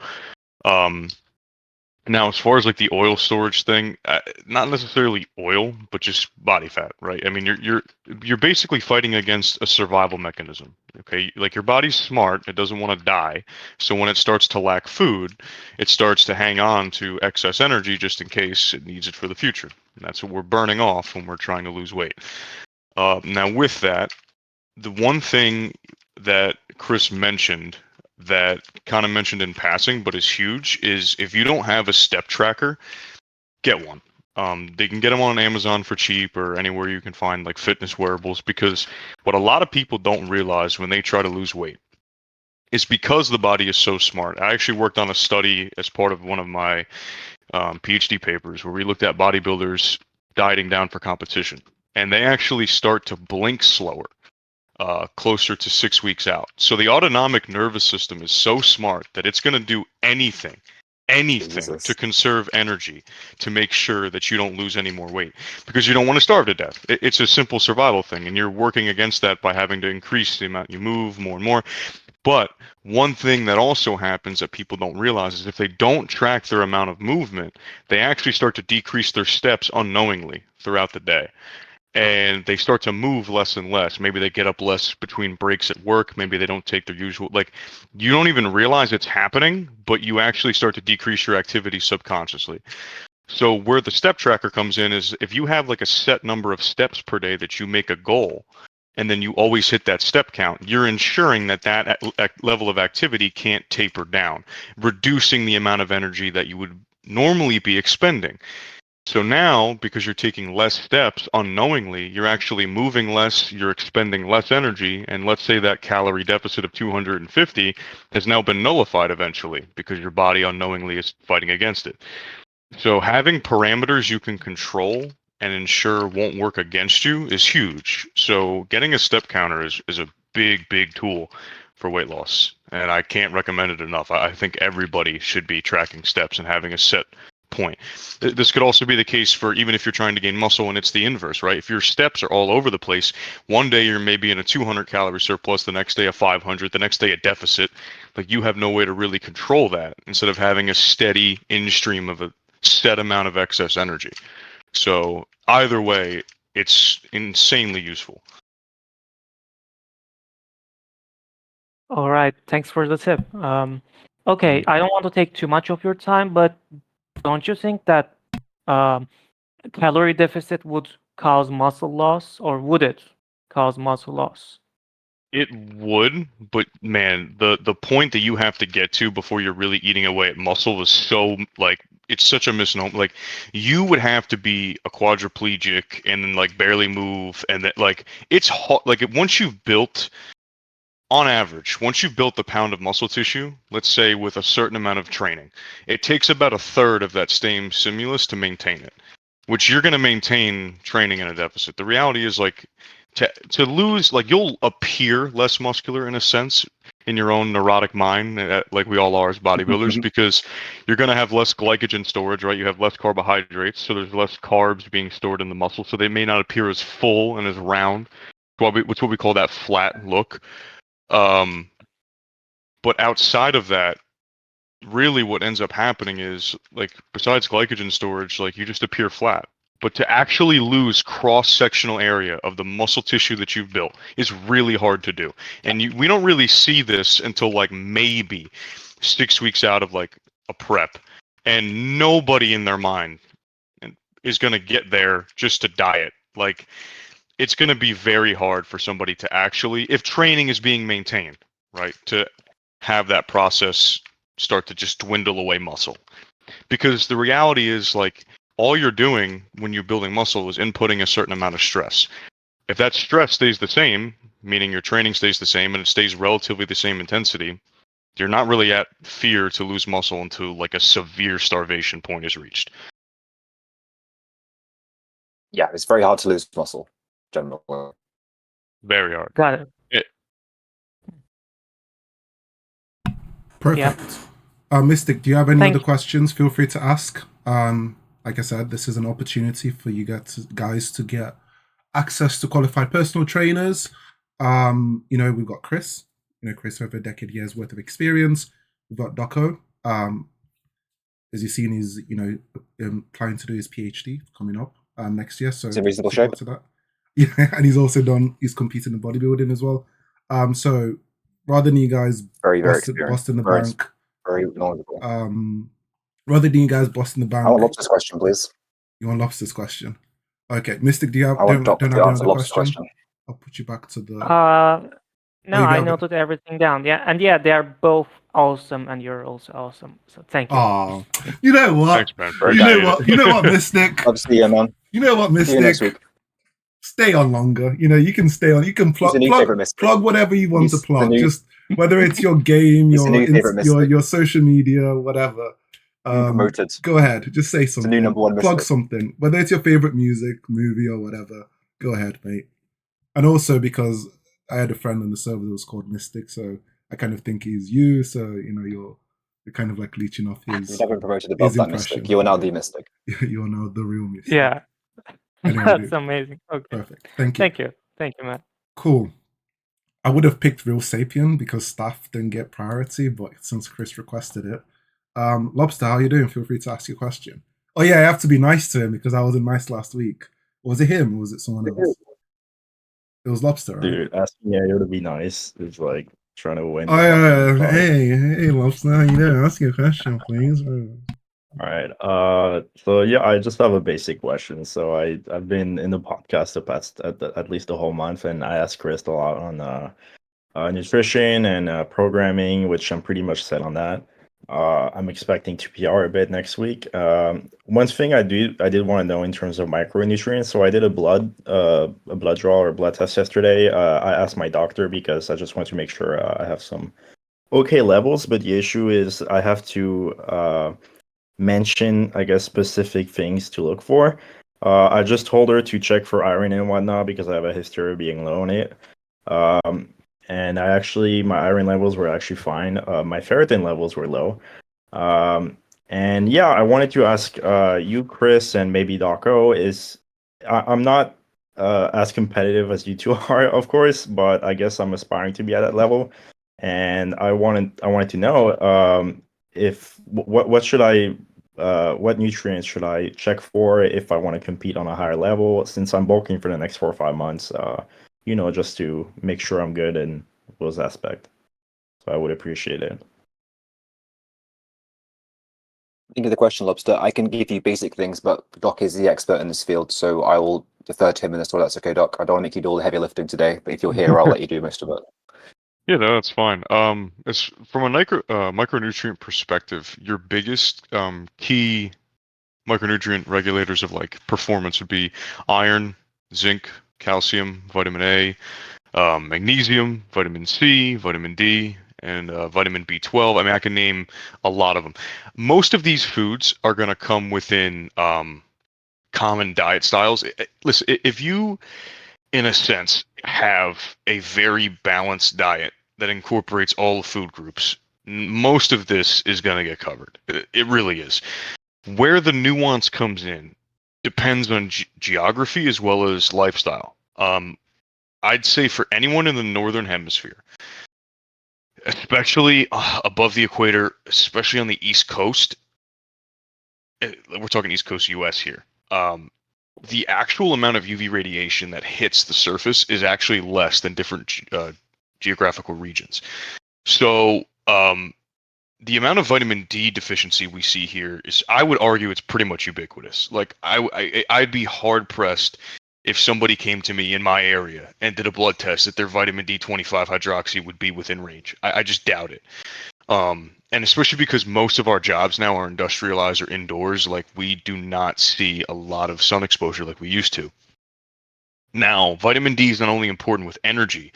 Speaker 8: Now, as far as the oil storage thing, not necessarily oil, but just body fat, right? I mean, you're basically fighting against a survival mechanism. Okay, your body's smart; it doesn't want to die. So when it starts to lack food, it starts to hang on to excess energy just in case it needs it for the future. And that's what we're burning off when we're trying to lose weight. Now, with that, the one thing that Chris mentioned that kind of mentioned in passing, but is huge, is if you don't have a step tracker, get one. They can get them on Amazon for cheap or anywhere you can find fitness wearables, because what a lot of people don't realize when they try to lose weight is because the body is so smart. I actually worked on a study as part of one of my PhD papers where we looked at bodybuilders dieting down for competition, and they actually start to blink slower. Closer to 6 weeks out. So the autonomic nervous system is so smart that it's going to do anything
Speaker 1: Jesus.
Speaker 8: to conserve energy to make sure that you don't lose any more weight, because you don't want to starve to death. It's a simple survival thing, and you're working against that by having to increase the amount you move more and more. But one thing that also happens that people don't realize is if they don't track their amount of movement, they actually start to decrease their steps unknowingly throughout the day. and they start to move less and less. Maybe they get up less between breaks at work. Maybe they don't take their usual, like, you don't even realize it's happening, but you actually start to decrease your activity subconsciously. So where the step tracker comes in is if you have like a set number of steps per day that you make a goal, and then you always hit that step count, you're ensuring that that level of activity can't taper down, reducing the amount of energy that you would normally be expending. So now, because you're taking less steps unknowingly, you're actually moving less, you're expending less energy, and let's say that calorie deficit of 250 has now been nullified eventually because your body unknowingly is fighting against it. So having parameters you can control and ensure won't work against you is huge. So getting a step counter is a big tool for weight loss, and I can't recommend it enough. I think everybody should be tracking steps and having a set point. This could also be the case for even if you're trying to gain muscle and it's the inverse, right? If your steps are all over the place, one day you're maybe in a 200 calorie surplus, the next day a 500, the next day a deficit. Like, you have no way to really control that instead of having a steady in stream of a set amount of excess energy. So either way, it's insanely useful.
Speaker 9: All right, thanks for the tip. Okay, I don't want to take too much of your time, but don't you think that calorie deficit would cause muscle loss, or would it cause muscle loss?
Speaker 8: It would, but man, the point that you have to get to before you're really eating away at muscle is so, like, it's such a misnomer. Like, you would have to be a quadriplegic and then like barely move, and that, like, it's hard. Like, once you've built, on average, once you've built the pound of muscle tissue, let's say with a certain amount of training, it takes about a third of that same stimulus to maintain it, which you're going to maintain training in a deficit. The reality is, like, to lose, like, you'll appear less muscular in a sense in your own neurotic mind, like we all are as bodybuilders, because you're going to have less glycogen storage, right? You have less carbohydrates, so there's less carbs being stored in the muscle, so they may not appear as full and as round. It's what we call that flat look. But outside of that, really what ends up happening is, like, besides glycogen storage, like, you just appear flat. But to actually lose cross-sectional area of the muscle tissue that you've built is really hard to do. And we don't really see this until like maybe 6 weeks out of like a prep. And nobody in their mind is going to get there just to diet. Like, it's going to be very hard for somebody to actually, if training is being maintained, right, to have that process start to just dwindle away muscle. Because the reality is, like, all you're doing when you're building muscle is inputting a certain amount of stress. If that stress stays the same, meaning your training stays the same and it stays relatively the same intensity, you're not really at fear to lose muscle until like a severe starvation point is reached.
Speaker 1: Yeah, it's very hard to lose muscle, generally.
Speaker 8: Very hard.
Speaker 9: Got it.
Speaker 2: Perfect. Mystic, do you have any other questions? Feel free to ask. Like I said, this is an opportunity for you guys to get access to qualified personal trainers. We've got Chris. Chris over a decade years worth of experience. We've got Doco. As you've seen, he's planning to do his PhD coming up next year. So
Speaker 1: it's in reasonable shape.
Speaker 2: To that. Yeah, and he's competing in bodybuilding as well. So rather than you guys busting the bank,
Speaker 1: very knowledgeable.
Speaker 2: Rather than you guys busting the bank,
Speaker 1: I want Lobster's question, please.
Speaker 2: You want Lobster's question? Okay, Mystic, do you have?
Speaker 1: I want
Speaker 2: don't have
Speaker 1: answer
Speaker 2: another
Speaker 1: Lobster's
Speaker 2: question? I'll put you back to the.
Speaker 9: No, I noted everything down. Yeah, and yeah, they are both awesome, and you're also awesome. So thank you.
Speaker 2: Oh, you know what?
Speaker 8: Thanks, man.
Speaker 2: You know what, Mystic?
Speaker 1: Obviously, yeah, man.
Speaker 2: You know what,
Speaker 1: See you next
Speaker 2: Mystic?
Speaker 1: week.
Speaker 2: Stay on longer. You can stay on. You can plug whatever you want to plug. Just whether it's your game, your social media, whatever.
Speaker 1: Promoted.
Speaker 2: Go ahead. Just say something.
Speaker 1: The new number one
Speaker 2: plug
Speaker 1: mystic.
Speaker 2: something. Whether it's your favorite music, movie, or whatever. Go ahead, mate. And also because I had a friend on the server that was called Mystic, so I kind of think he's you. So you're kind of like leeching off his.
Speaker 1: You've never been promoted above that mystic. You are now the mystic.
Speaker 2: You are now the real mystic.
Speaker 9: Yeah.
Speaker 2: Anyway,
Speaker 9: that's amazing. Okay.
Speaker 2: Perfect. Thank you.
Speaker 9: Thank you, Matt.
Speaker 2: Cool. I would have picked Real Sapien because staff didn't get priority, but since Chris requested it. Lobster, how you doing? Feel free to ask your question. Oh yeah, I have to be nice to him because I wasn't nice last week. Was it him or was it someone else? It was Lobster, right?
Speaker 10: Dude, asking Yayo to be nice is like trying to win.
Speaker 2: Oh,
Speaker 10: the
Speaker 2: yeah,
Speaker 10: fucking fight.
Speaker 2: hey, Lobster, how you doing? Ask your question, please. Bro.
Speaker 10: All right. So yeah, I just have a basic question. So I've been in the podcast the past at least a whole month, and I asked Chris a lot on nutrition and programming, which I'm pretty much set on that. I'm expecting to PR a bit next week. One thing I did want to know in terms of micronutrients. So I did a blood draw or blood test yesterday. I asked my doctor because I just want to make sure I have some okay levels. But the issue is I have to mention, I guess, specific things to look for. I just told her to check for iron and whatnot because I have a history of being low on it. And my iron levels were actually fine. My ferritin levels were low. And yeah, I wanted to ask you, Chris, and maybe Doco, I'm not as competitive as you two are, of course, but I guess I'm aspiring to be at that level. And I wanted to know what nutrients should I check for if I want to compete on a higher level, since I'm bulking for the next 4 or 5 months, just to make sure I'm good in those aspects. So I would appreciate it.
Speaker 1: Think of the question, Lobster. I can give you basic things, but Doc is the expert in this field, so I will defer to him in this one. That's okay, Doc. I don't want to make you do all the heavy lifting today, but if you're here, I'll let you do most of it.
Speaker 8: Yeah, no, that's fine. As from a micronutrient perspective, your biggest key micronutrient regulators of like performance would be iron, zinc, calcium, vitamin A, magnesium, vitamin C, vitamin D, and vitamin B12. I mean, I can name a lot of them. Most of these foods are going to come within common diet styles. Listen, if you, in a sense, have a very balanced diet that incorporates all the food groups, most of this is going to get covered. It really is. Where the nuance comes in depends on geography as well as lifestyle. I'd say for anyone in the northern hemisphere, especially above the equator, especially on the East Coast, we're talking East Coast US here, the actual amount of UV radiation that hits the surface is actually less than different geographical regions. So the amount of vitamin D deficiency we see here is, I would argue, it's pretty much ubiquitous. Like I'd be hard pressed if somebody came to me in my area and did a blood test that their vitamin D25 hydroxy would be within range. I just doubt it. And especially because most of our jobs now are industrialized or indoors, like we do not see a lot of sun exposure like we used to. Now, vitamin D is not only important with energy,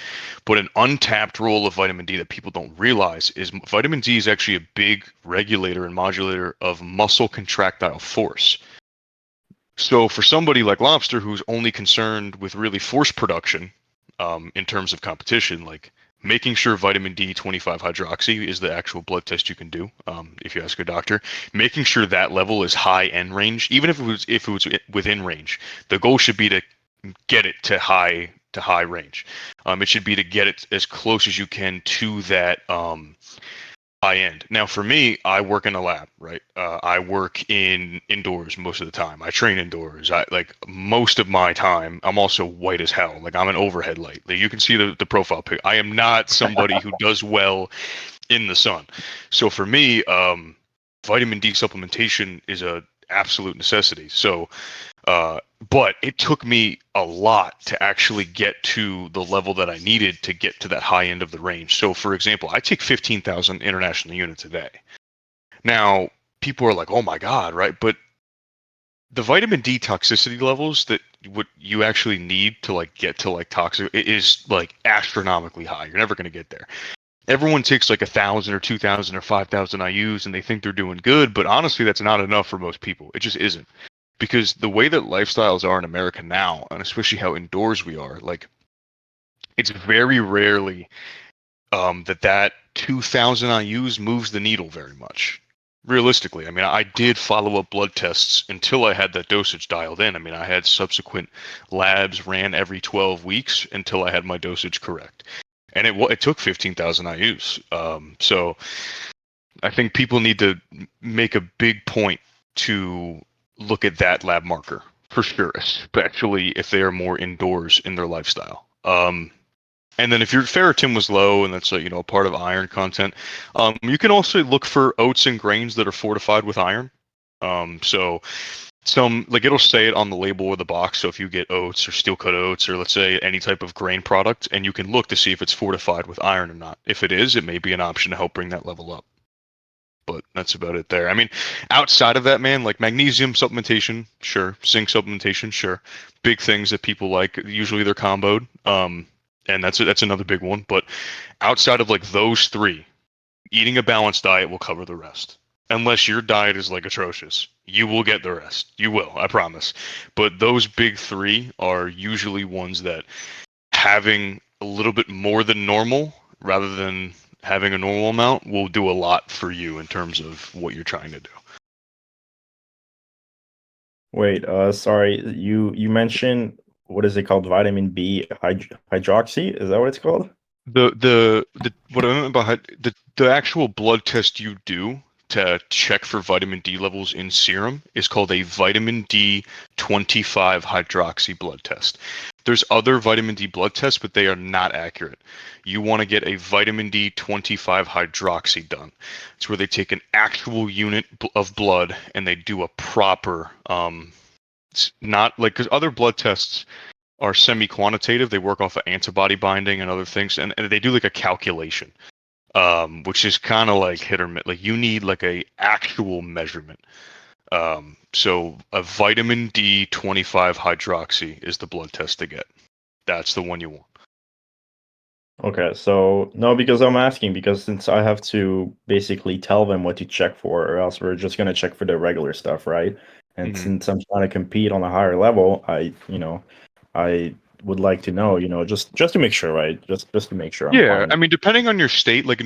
Speaker 8: but an untapped role of vitamin D that people don't realize is vitamin D is actually a big regulator and modulator of muscle contractile force. So for somebody like Lobster, who's only concerned with really force production in terms of competition, like making sure vitamin D25 hydroxy is the actual blood test you can do if you ask a doctor, making sure that level is high end range, even if it was within range, the goal should be to get it to high range. It should be to get it as close as you can to that high end. Now, for me, I work in a lab, right? I work indoors most of the time. I train indoors. Most of my time, I'm also white as hell. Like, I'm an overhead light. Like, you can see the profile pic. I am not somebody who does well in the sun. So for me, vitamin D supplementation is a absolute necessity. So, but it took me a lot to actually get to the level that I needed to get to that high end of the range. So, for example, I take 15,000 international units a day. Now, people are like, "Oh my God," right? But the vitamin D toxicity levels that what you actually need to like get to like toxic, it is like astronomically high. You're never going to get there. Everyone takes like 1,000 or 2,000 or 5,000 IUs and they think they're doing good, but honestly, that's not enough for most people. It just isn't. Because the way that lifestyles are in America now, and especially how indoors we are, like, it's very rarely that 2,000 IUs moves the needle very much. Realistically, I mean, I did follow-up blood tests until I had that dosage dialed in. I mean, I had subsequent labs ran every 12 weeks until I had my dosage correct. And it took 15,000 IUs. So I think people need to make a big point to look at that lab marker for sure, especially if they are more indoors in their lifestyle. And then if your ferritin was low, and that's a part of iron content, you can also look for oats and grains that are fortified with iron. So some it'll say it on the label of the box. So if you get oats or steel cut oats, or let's say any type of grain product, and you can look to see if it's fortified with iron or not. If it is, it may be an option to help bring that level up. But that's about it there. I mean, outside of that, man, like magnesium supplementation, sure. Zinc supplementation, sure. Big things that people like. Usually they're comboed. And that's another big one. But outside of like those three, eating a balanced diet will cover the rest. Unless your diet is like atrocious, you will get the rest. You will, I promise. But those big three are usually ones that having a little bit more than normal rather than having a normal amount will do a lot for you in terms of what you're trying to do.
Speaker 10: Wait, sorry, you mentioned, what is it called? Vitamin B hydroxy? Is that what it's called?
Speaker 8: The what I meant by the actual blood test you do to check for vitamin D levels in serum is called a vitamin D25 hydroxy blood test. There's other vitamin D blood tests, but they are not accurate. You want to get a vitamin D25 hydroxy done. It's where they take an actual unit of blood and they do a proper, it's not like, because other blood tests are semi-quantitative. They work off of antibody binding and other things, and they do like a calculation, which is kind of like hit or miss. Like you need like a actual measurement. So a vitamin D25 hydroxy is the blood test to get. That's the one you want.
Speaker 10: Okay, so no, because I'm asking, because since I have to basically tell them what to check for, or else we're just gonna check for the regular stuff, right? And since I'm trying to compete on a higher level, I would like to know, just to make sure, right? Just to make sure I'm
Speaker 8: Yeah,
Speaker 10: fine.
Speaker 8: I mean, depending on your state, like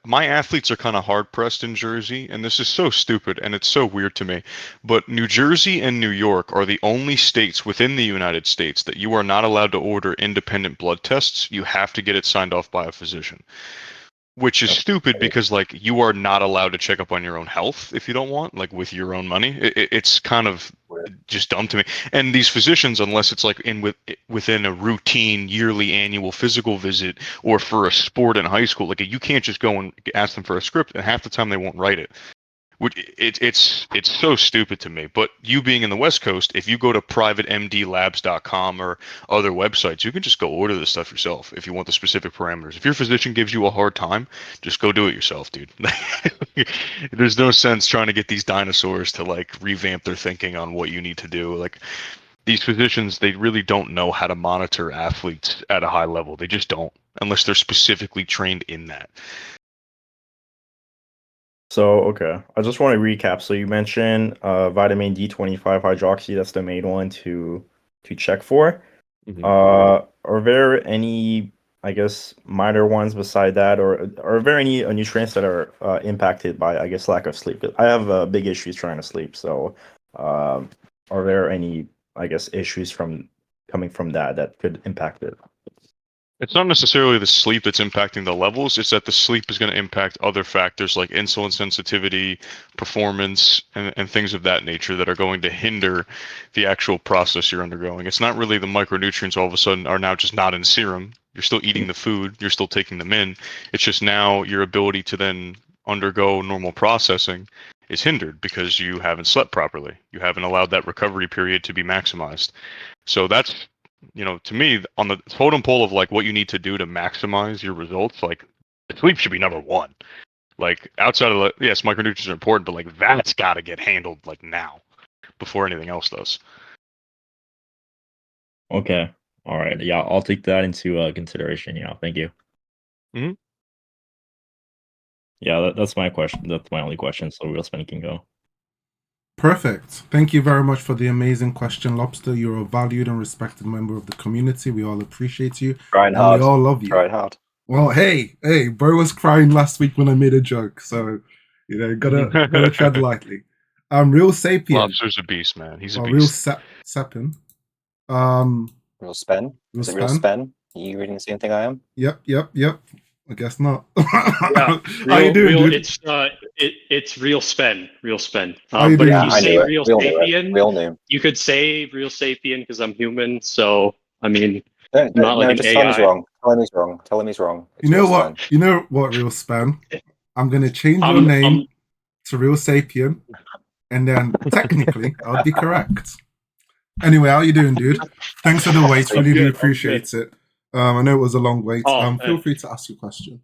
Speaker 8: my athletes are kind of hard pressed in Jersey, and this is so stupid and it's so weird to me. But New Jersey and New York are the only states within the United States that you are not allowed to order independent blood tests. You have to get it signed off by a physician. Which is stupid because like you are not allowed to check up on your own health if you don't want, like with your own money. It's kind of just dumb to me. And these physicians, unless it's like within a routine yearly annual physical visit or for a sport in high school, like you can't just go and ask them for a script, and half the time they won't write it. Which it's so stupid to me. But you being in the West Coast, if you go to privatemdlabs.com or other websites, you can just go order this stuff yourself if you want the specific parameters. If your physician gives you a hard time, just go do it yourself, dude. There's no sense trying to get these dinosaurs to like revamp their thinking on what you need to do. Like these physicians, they really don't know how to monitor athletes at a high level. They just don't, unless they're specifically trained in that.
Speaker 10: So, okay, I just want to recap. So you mentioned vitamin D25 hydroxy, that's the main one to check for. Are there any, I guess, minor ones beside that, or are there any nutrients that are impacted by, I guess, lack of sleep? I have big issues trying to sleep. So are there any, I guess, issues coming from that could impact it?
Speaker 8: It's not necessarily the sleep that's impacting the levels. It's that the sleep is going to impact other factors like insulin sensitivity, performance, and things of that nature that are going to hinder the actual process you're undergoing. It's not really the micronutrients all of a sudden are now just not in serum. You're still eating the food. You're still taking them in. It's just now your ability to then undergo normal processing is hindered because you haven't slept properly. You haven't allowed that recovery period to be maximized. So that's, to me, on the totem pole of like what you need to do to maximize your results, like sleep should be number one. Like outside of yes, micronutrients are important, but like that's got to get handled like now before anything else does.
Speaker 10: Okay. All right. Yeah, I'll take that into consideration. Yeah, thank you.
Speaker 8: Mhm.
Speaker 10: Yeah, that's my question. That's my only question. So Wheelspin can go.
Speaker 2: Perfect. Thank you very much for the amazing question, Lobster. You're a valued and respected member of the community. We all appreciate you.
Speaker 1: Trying
Speaker 2: and
Speaker 1: hard.
Speaker 2: we all love you.
Speaker 1: Trying hard.
Speaker 2: Well, hey, bro was crying last week when I made a joke, so gotta tread lightly. Real Sapien.
Speaker 8: Lobster's a beast, man. He's a
Speaker 2: Real
Speaker 8: beast.
Speaker 2: Sapien.
Speaker 1: Real Spen. Is it Real
Speaker 2: Spen?
Speaker 1: Spen? Are you reading the same thing I am?
Speaker 2: Yep. I guess not.
Speaker 11: Yeah,
Speaker 2: How you doing,
Speaker 11: real.
Speaker 2: dude?
Speaker 11: It's real spin, real spin.
Speaker 2: How you
Speaker 11: But
Speaker 2: doing,
Speaker 11: if
Speaker 1: Yeah,
Speaker 11: you
Speaker 1: I
Speaker 2: dude?
Speaker 11: say
Speaker 1: knew it.
Speaker 11: real
Speaker 1: We all knew it.
Speaker 11: sapien,
Speaker 1: We all knew.
Speaker 11: you could say real sapien because I'm human. So I mean,
Speaker 1: No,
Speaker 11: I'm not like an
Speaker 1: just tell him he's
Speaker 11: AI.
Speaker 1: wrong. Tell him he's wrong. Tell him he's wrong. It's
Speaker 2: You know
Speaker 1: real
Speaker 2: what?
Speaker 1: Sven.
Speaker 2: You know what, Real Span? I'm gonna change your
Speaker 11: I'm
Speaker 2: name to Real Sapien, and then technically I'll be correct. Anyway, how you doing, dude? Thanks for the wait.
Speaker 11: I'm
Speaker 2: Really do
Speaker 11: good. I'm good.
Speaker 2: appreciate it. I know it was a long wait.
Speaker 11: Oh,
Speaker 2: Feel free to ask your question.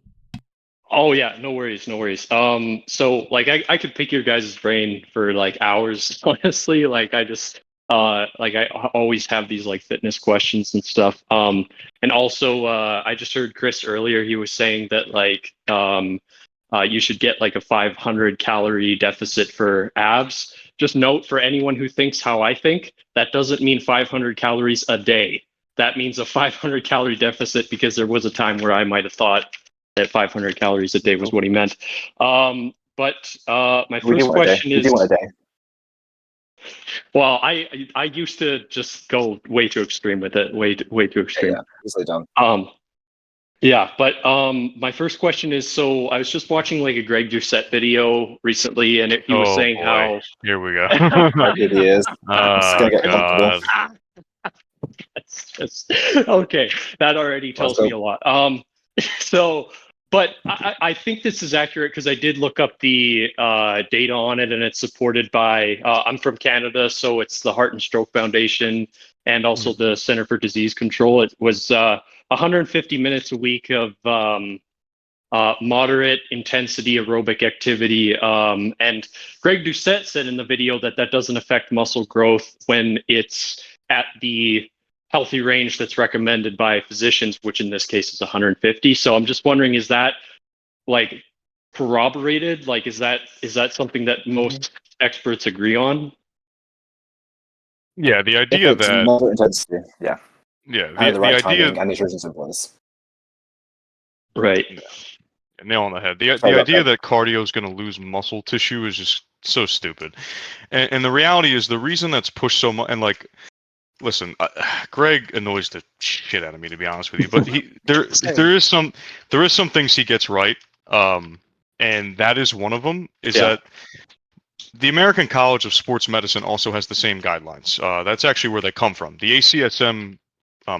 Speaker 11: oh yeah, no worries, no worries. So like I could pick your guys' brain for like hours, honestly. Like I just like I always have these like fitness questions and stuff. And also I just heard Chris earlier, he was saying that like you should get like a 500 calorie deficit for abs. Just note for anyone who thinks how I think, that doesn't mean 500 calories a day. That means a 500 calorie deficit because there was a time where I might have thought that 500 calories a day was what he meant. But my
Speaker 1: We do
Speaker 11: first
Speaker 1: want a day.
Speaker 11: question
Speaker 1: We
Speaker 11: is,
Speaker 1: do want a day.
Speaker 11: well, I used to just go way too extreme with it, way too extreme.
Speaker 1: Yeah, easily done.
Speaker 11: Yeah, but my first question is, so I was just watching like a Greg Doucette video recently, and he was
Speaker 8: Oh
Speaker 11: saying
Speaker 8: boy,
Speaker 11: how
Speaker 8: here we go.
Speaker 1: How good he is. It's gonna get comfortable.
Speaker 8: God.
Speaker 11: That's just okay. That already tells me a lot. So, but I think this is accurate because I did look up the data on it, and it's supported by. I'm from Canada, so it's the Heart and Stroke Foundation and also the Center for Disease Control. It was 150 minutes a week of moderate intensity aerobic activity. And Greg Doucette said in the video that that doesn't affect muscle growth when it's at the healthy range that's recommended by physicians, which in this case is 150. So I'm just wondering, is that like corroborated? Like, is that something that most experts agree on?
Speaker 8: Yeah, the idea
Speaker 1: It's
Speaker 8: that
Speaker 1: moderate intensity. Yeah,
Speaker 8: yeah,
Speaker 1: and the right
Speaker 8: idea
Speaker 1: timing and nutrition supplements.
Speaker 11: Right.
Speaker 8: nail on the head. The
Speaker 1: Sorry about
Speaker 8: idea
Speaker 1: that.
Speaker 8: that cardio is going to lose muscle tissue is just so stupid. And the reality is the reason that's pushed so much. And like, listen, Greg annoys the shit out of me, to be honest with you. But there is some things he gets right. And that is one of them. Is that the American College of Sports Medicine also has the same guidelines. That's actually where they come from. The ACSM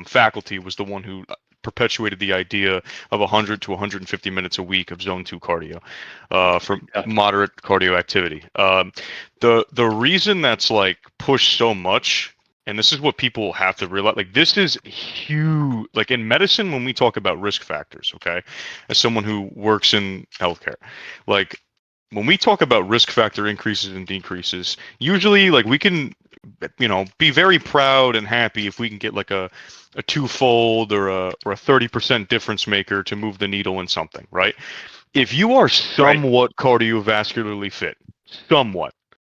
Speaker 8: faculty was the one who perpetuated the idea of 100 to 150 minutes a week of zone 2 cardio for moderate cardio activity. The reason that's like pushed so much, and this is what people have to realize, like this is huge. Like in medicine, when we talk about risk factors, okay, as someone who works in healthcare, like when we talk about risk factor increases and decreases, usually like we can, be very proud and happy if we can get like a twofold or a 30% difference maker to move the needle in something, right? If you are somewhat cardiovascularly fit, somewhat,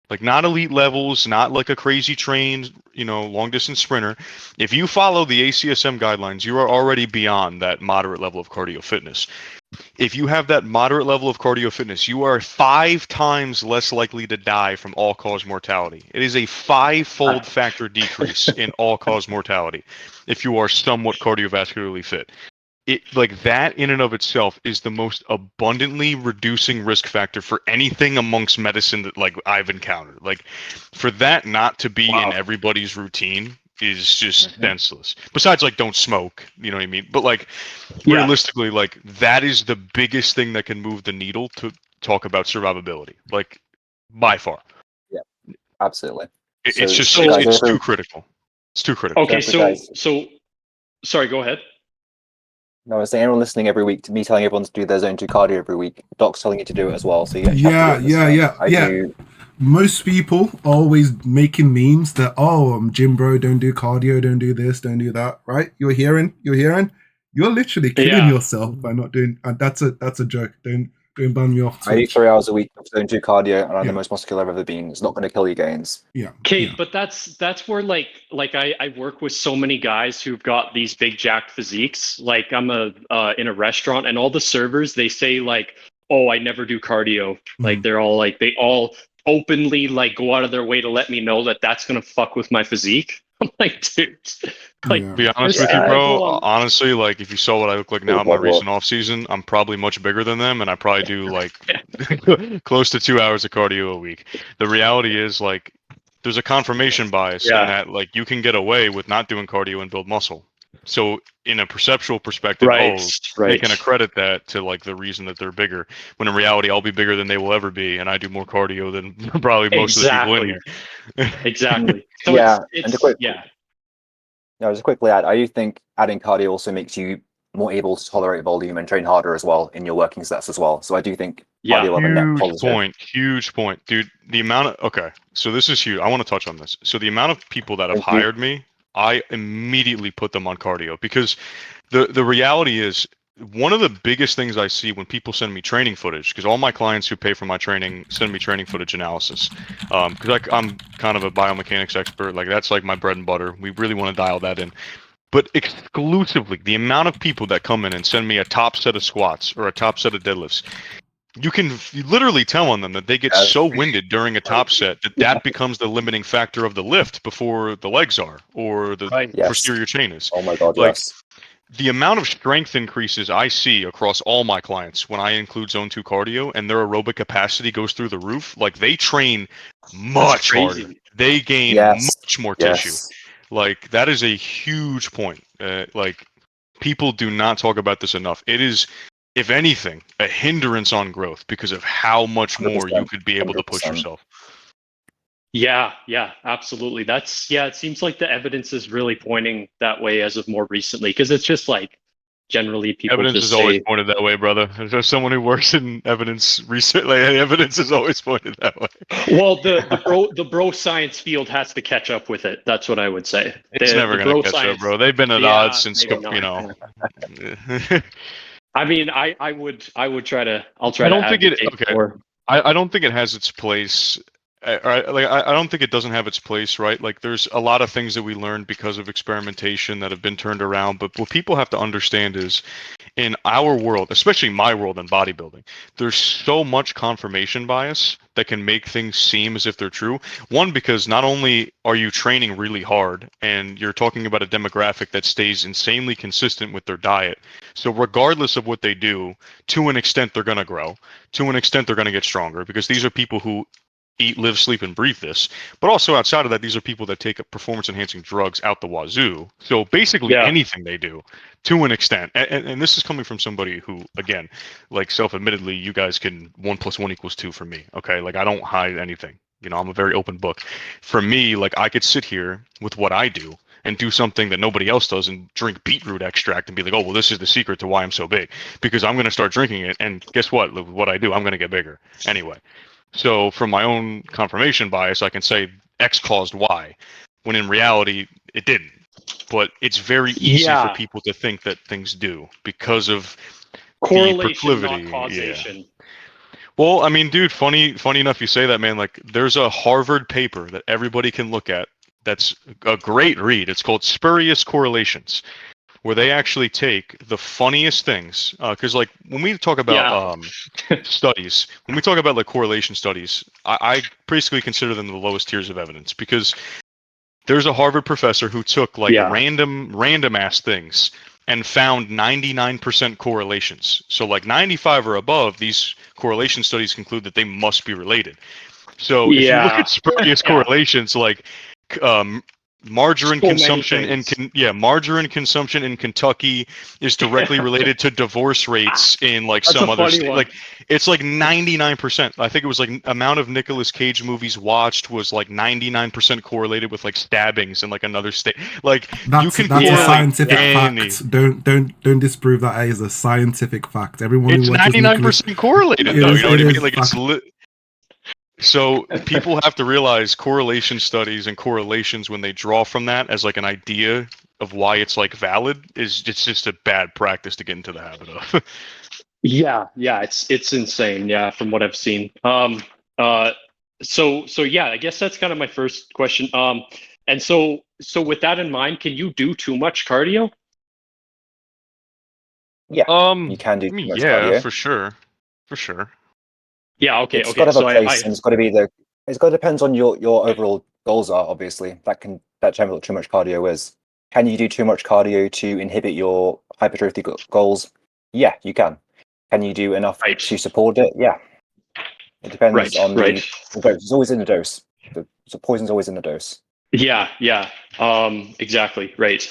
Speaker 8: like not elite levels, not like a crazy trained, long distance sprinter, if you follow the ACSM guidelines, you are already beyond that moderate level of cardio fitness. If you have that moderate level of cardio fitness, you are 5 times less likely to die from all-cause mortality. It is a 5-fold factor decrease in all-cause mortality if you are somewhat cardiovascularly fit. It like that in and of itself is the most abundantly reducing risk factor for anything amongst medicine that like I've encountered. Like for that not to be in everybody's routine is just senseless. Besides, like, don't smoke, you know what I mean? But like, realistically, like that is the biggest thing that can move the needle to talk about survivability, like by far.
Speaker 1: Yeah, absolutely.
Speaker 8: It's just
Speaker 1: guys,
Speaker 8: it's too critical. It's too critical.
Speaker 11: Okay, so sorry, go ahead.
Speaker 1: No, I was saying, anyone listening every week to me telling everyone to do their zone 2 cardio every week. Doc's telling you to do it as well. So you have to do it
Speaker 2: Yeah. Most people are always making memes that, I'm gym bro, don't do cardio, don't do this, don't do that, right? You're hearing? You're literally killing yourself by not doing. And that's a joke. Don't ban me off.
Speaker 1: I do 3 hours a week of zone 2 cardio, and I'm the most muscular I've ever been. It's not going to kill your gains.
Speaker 2: Yeah.
Speaker 11: Okay, but that's where like I work with so many guys who've got these big jacked physiques. Like I'm in a restaurant, and all the servers, they say like, "Oh, I never do cardio." Like they're all like, they all openly like go out of their way to let me know that that's gonna fuck with my physique. I'm like, dude, like,
Speaker 2: Yeah.
Speaker 8: Be honest
Speaker 11: this
Speaker 8: with you,
Speaker 11: guy,
Speaker 8: bro.
Speaker 11: hold on.
Speaker 8: Honestly, like if you saw what I look like now in my
Speaker 1: like what?
Speaker 8: recent off season, I'm probably much bigger than them, and I probably do like close to 2 hours of cardio a week. The reality is like there's a confirmation bias in
Speaker 11: Yeah.
Speaker 8: that like you can get away with not doing cardio and build muscle. So in a perceptual perspective,
Speaker 11: Right,
Speaker 8: they can
Speaker 11: right.
Speaker 8: accredit that to like the reason that they're bigger. When in reality, I'll be bigger than they will ever be, and I do more cardio than probably most of the people in here.
Speaker 11: Exactly. So
Speaker 1: Yeah,
Speaker 11: it's,
Speaker 1: and to quick,
Speaker 11: yeah.
Speaker 1: no, just quickly add, I do think adding cardio also makes you more able to tolerate volume and train harder as well in your working sets as well. So I do think
Speaker 11: Yeah.
Speaker 1: cardio will have a net positive.
Speaker 8: Huge point, dude. The amount of okay, so this is huge. I want to touch on this. So the amount of people that have
Speaker 1: Thank you.
Speaker 8: hired me, I immediately put them on cardio because the reality is one of the biggest things I see when people send me training footage, because all my clients who pay for my training send me training footage analysis, because I'm kind of a biomechanics expert. Like that's like my bread and butter. We really want to dial that in. But exclusively, the amount of people that come in and send me a top set of squats or a top set of deadlifts, you literally tell on them that they get so winded during a top set that becomes the limiting factor of the lift before the legs are or the
Speaker 11: Right.
Speaker 1: Yes.
Speaker 8: posterior chain is.
Speaker 1: Oh my God,
Speaker 8: Like,
Speaker 1: yes.
Speaker 8: the amount of strength increases I see across all my clients when I include zone 2 cardio and their aerobic capacity goes through the roof, like they train much harder.
Speaker 11: crazy.
Speaker 8: They gain
Speaker 1: Yes.
Speaker 8: much more tissue.
Speaker 1: Yes.
Speaker 8: Like that is a huge point. Like people do not talk about this enough. It is, if anything, a hindrance on growth because of how much more you
Speaker 1: 100%.
Speaker 8: could be able to push
Speaker 1: 100%.
Speaker 8: yourself.
Speaker 11: Yeah, absolutely. It seems like the evidence is really pointing that way as of more recently, because it's just like generally people
Speaker 8: Evidence
Speaker 11: just
Speaker 8: is always
Speaker 11: say,
Speaker 8: pointed that way, brother. As someone who works in evidence research, like evidence is always pointed that way.
Speaker 11: well, the bro science field has to catch up with it. That's what I would say.
Speaker 8: It's never
Speaker 11: The
Speaker 8: gonna
Speaker 11: bro
Speaker 8: catch up,
Speaker 11: science,
Speaker 8: bro. They've been at
Speaker 11: yeah,
Speaker 8: odds since
Speaker 11: maybe
Speaker 8: you
Speaker 11: not.
Speaker 8: know.
Speaker 11: I mean, I would try to. I'll try
Speaker 8: I
Speaker 11: to
Speaker 8: don't think it.
Speaker 11: advocate
Speaker 8: Okay,
Speaker 11: for.
Speaker 8: I don't think it has its place. I don't think it doesn't have its place, right? Like there's a lot of things that we learned because of experimentation that have been turned around. But what people have to understand is, in our world, especially my world in bodybuilding, there's so much confirmation bias that can make things seem as if they're true. One, because not only are you training really hard and you're talking about a demographic that stays insanely consistent with their diet. So regardless of what they do, to an extent they're going to grow, to an extent they're going to get stronger because these are people who eat, live, sleep, and breathe this. But also outside of that, these are people that take performance enhancing drugs out the wazoo. So basically anything they do to an extent. And this is coming from somebody who, again, like self-admittedly, you guys can 1 + 1 = 2 for me. Okay. Like I don't hide anything. You know, I'm a very open book. For me, like I could sit here with what I do and do something that nobody else does and drink beetroot extract and be like, oh, well, this is the secret to why I'm so big. Because I'm going to start drinking it. And guess what? What I do, I'm going to get bigger. Anyway. So from my own confirmation bias, I can say X caused Y, when in reality it didn't. But it's very easy for people to think that things do because of
Speaker 11: Correlation,
Speaker 8: the proclivity.
Speaker 11: not causation.
Speaker 8: Yeah. Well, I mean, dude, funny enough you say that, man. Like, there's a Harvard paper that everybody can look at. That's a great read. It's called Spurious Correlations, where they actually take the funniest things. Because, like, when we talk about studies, when we talk about like correlation studies, I basically consider them the lowest tiers of evidence because there's a Harvard professor who took like random ass things and found 99% correlations. So like 95 or above, these correlation studies conclude that they must be related. So if you look at spurious correlations, like margarine consumption margarine consumption in Kentucky is directly related to divorce rates in like some other state. Like it's like 99%. I think it was like amount of Nicolas Cage movies watched was like 99% correlated with like stabbings in like another state. Like
Speaker 2: that's
Speaker 8: you can
Speaker 2: a scientific
Speaker 8: any.
Speaker 2: fact. Don't disprove that as a scientific fact. Everyone
Speaker 8: it's
Speaker 2: who watches
Speaker 8: 99% correlated though. You know what I mean? Like
Speaker 2: fact.
Speaker 8: it's so people have to realize correlation studies and correlations when they draw from that as like an idea of why it's like valid is it's just a bad practice to get into the habit of.
Speaker 11: Yeah, it's insane. Yeah, from what I've seen. So yeah, I guess that's kind of my first question. And so with that in mind, can you do too much cardio?
Speaker 1: Yeah, you can do too much
Speaker 8: cardio. For sure.
Speaker 11: Yeah, okay.
Speaker 1: It's got to have a place, and it's got to be it's got to depend on your overall goals are obviously. That can that term what too much cardio is. Can you do too much cardio to inhibit your hypertrophy goals? Yeah, you can. Can you do enough
Speaker 11: Right.
Speaker 1: to support it? Yeah. It depends
Speaker 11: Right,
Speaker 1: on
Speaker 11: right.
Speaker 1: the dose. It's always in the dose. The poison's always in the dose.
Speaker 11: Yeah, yeah. Exactly. Right.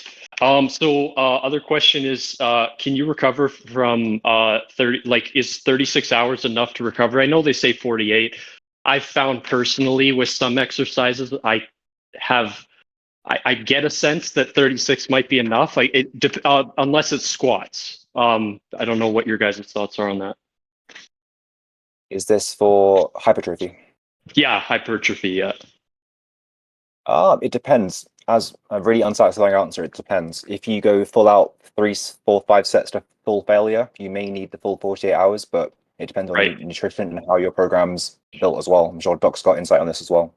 Speaker 11: So other question is, can you recover from 30, like is 36 hours enough to recover? I know they say 48. I've found personally with some exercises, I get a sense that 36 might be enough. Unless it's squats. I don't know what your guys' thoughts are on that.
Speaker 1: Is this for hypertrophy?
Speaker 11: Yeah, hypertrophy. Yeah.
Speaker 1: It depends. As a really unsatisfying answer, it depends. If you go full out 3, 4, 5 sets to full failure, you may need the full 48 hours, but it depends on
Speaker 11: Right.
Speaker 1: your nutrition and how your program's built as well. I'm sure Doc's got insight on this as well.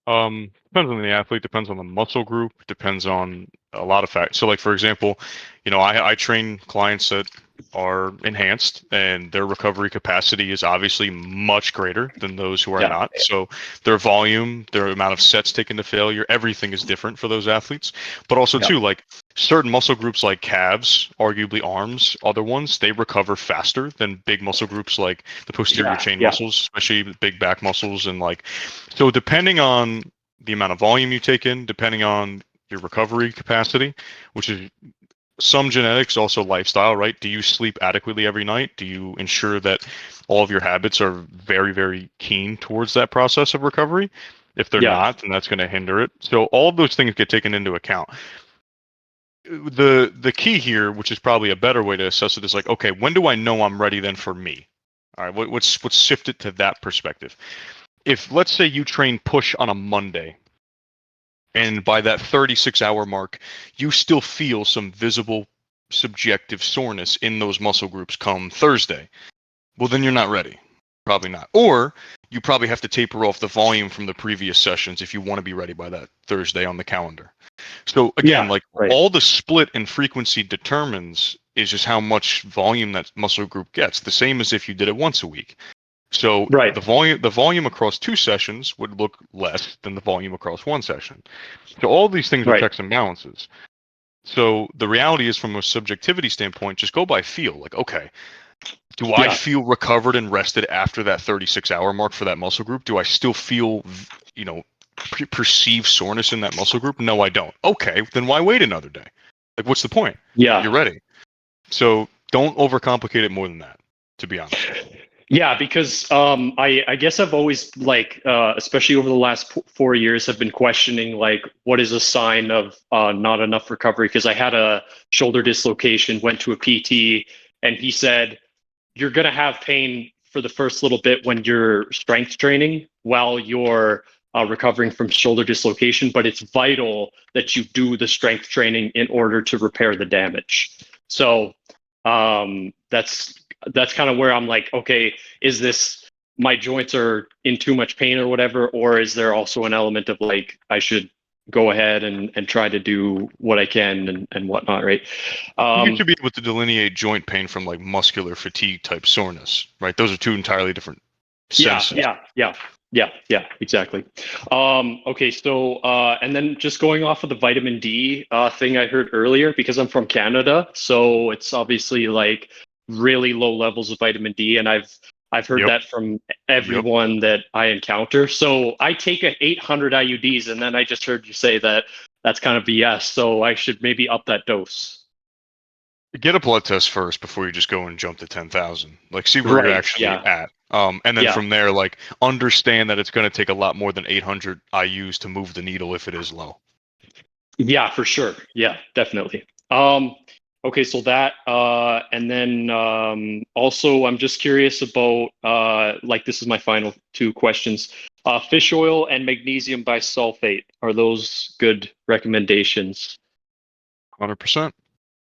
Speaker 8: Depends on the athlete, depends on the muscle group, depends on a lot of factors. So, like for example, I train clients that are enhanced, and their recovery capacity is obviously much greater than those who are
Speaker 11: Yeah.
Speaker 8: not. So, their volume, their amount of sets taken to failure, everything is different for those athletes. But also
Speaker 11: Yeah.
Speaker 8: too, like certain muscle groups like calves, arguably arms, other ones, they recover faster than big muscle groups like the posterior chain
Speaker 11: Yeah.
Speaker 8: muscles, especially the big back muscles, and like so depending on the amount of volume you take in, depending on your recovery capacity, which is some genetics, also lifestyle, right? Do you sleep adequately every night? Do you ensure that all of your habits are very, very keen towards that process of recovery? If they're
Speaker 11: Yeah.
Speaker 8: not, then that's going to hinder it. So all of those things get taken into account. The key here, which is probably a better way to assess it, is like, okay, when do I know I'm ready then for me? All right, let's shift it to that perspective. If let's say you train push on a Monday, and by that 36-hour mark, you still feel some visible subjective soreness in those muscle groups come Thursday, well, then you're not ready. Probably not. Or you probably have to taper off the volume from the previous sessions if you want to be ready by that Thursday on the calendar. So again,
Speaker 11: Yeah, right.
Speaker 8: all the split and frequency determines is just how much volume that muscle group gets. The same as if you did it once a week. So
Speaker 11: Right.
Speaker 8: the volume across 2 sessions would look less than the volume across 1 session. So all these things are
Speaker 11: Right.
Speaker 8: checks and balances. So the reality is, from a subjectivity standpoint, just go by feel. Like, okay, do I
Speaker 11: Yeah.
Speaker 8: feel recovered and rested after that 36-hour mark for that muscle group? Do I still feel, perceived soreness in that muscle group? No, I don't. Okay, then why wait another day? Like, what's the point?
Speaker 11: Yeah.
Speaker 8: You're ready. So don't overcomplicate it more than that, to be honest.
Speaker 11: Yeah, because I guess I've always especially over the last 4 years, have been questioning like what is a sign of not enough recovery, because I had a shoulder dislocation, went to a PT, and he said you're gonna have pain for the first little bit when you're strength training while you're recovering from shoulder dislocation, but it's vital that you do the strength training in order to repair the damage. So that's kind of where I'm like, okay, is this my joints are in too much pain or whatever, or is there also an element of like I should go ahead and try to do what I can and whatnot, right?
Speaker 8: You should be able to delineate joint pain from like muscular fatigue type soreness, right? Those are 2 entirely different senses.
Speaker 11: Yeah, exactly. Okay, so and then just going off of the vitamin D thing I heard earlier, because I'm from Canada, so it's obviously like really low levels of vitamin D, and I've heard
Speaker 8: Yep.
Speaker 11: that from everyone that I encounter. So I take 800 IUDs, and then I just heard you say that that's kind of BS. So I should maybe up that dose.
Speaker 8: Get a blood test first before you just go and jump to 10,000. Like, see where
Speaker 11: Right,
Speaker 8: you're actually
Speaker 11: yeah.
Speaker 8: at. And then
Speaker 11: Yeah.
Speaker 8: from there, like, understand that it's going to take a lot more than 800 IUs to move the needle if it is low.
Speaker 11: Yeah, for sure. Yeah, definitely. Okay, so that and then also I'm just curious about like this is my final 2 questions. Fish oil and magnesium bisulfate, are those good recommendations?
Speaker 8: 100%.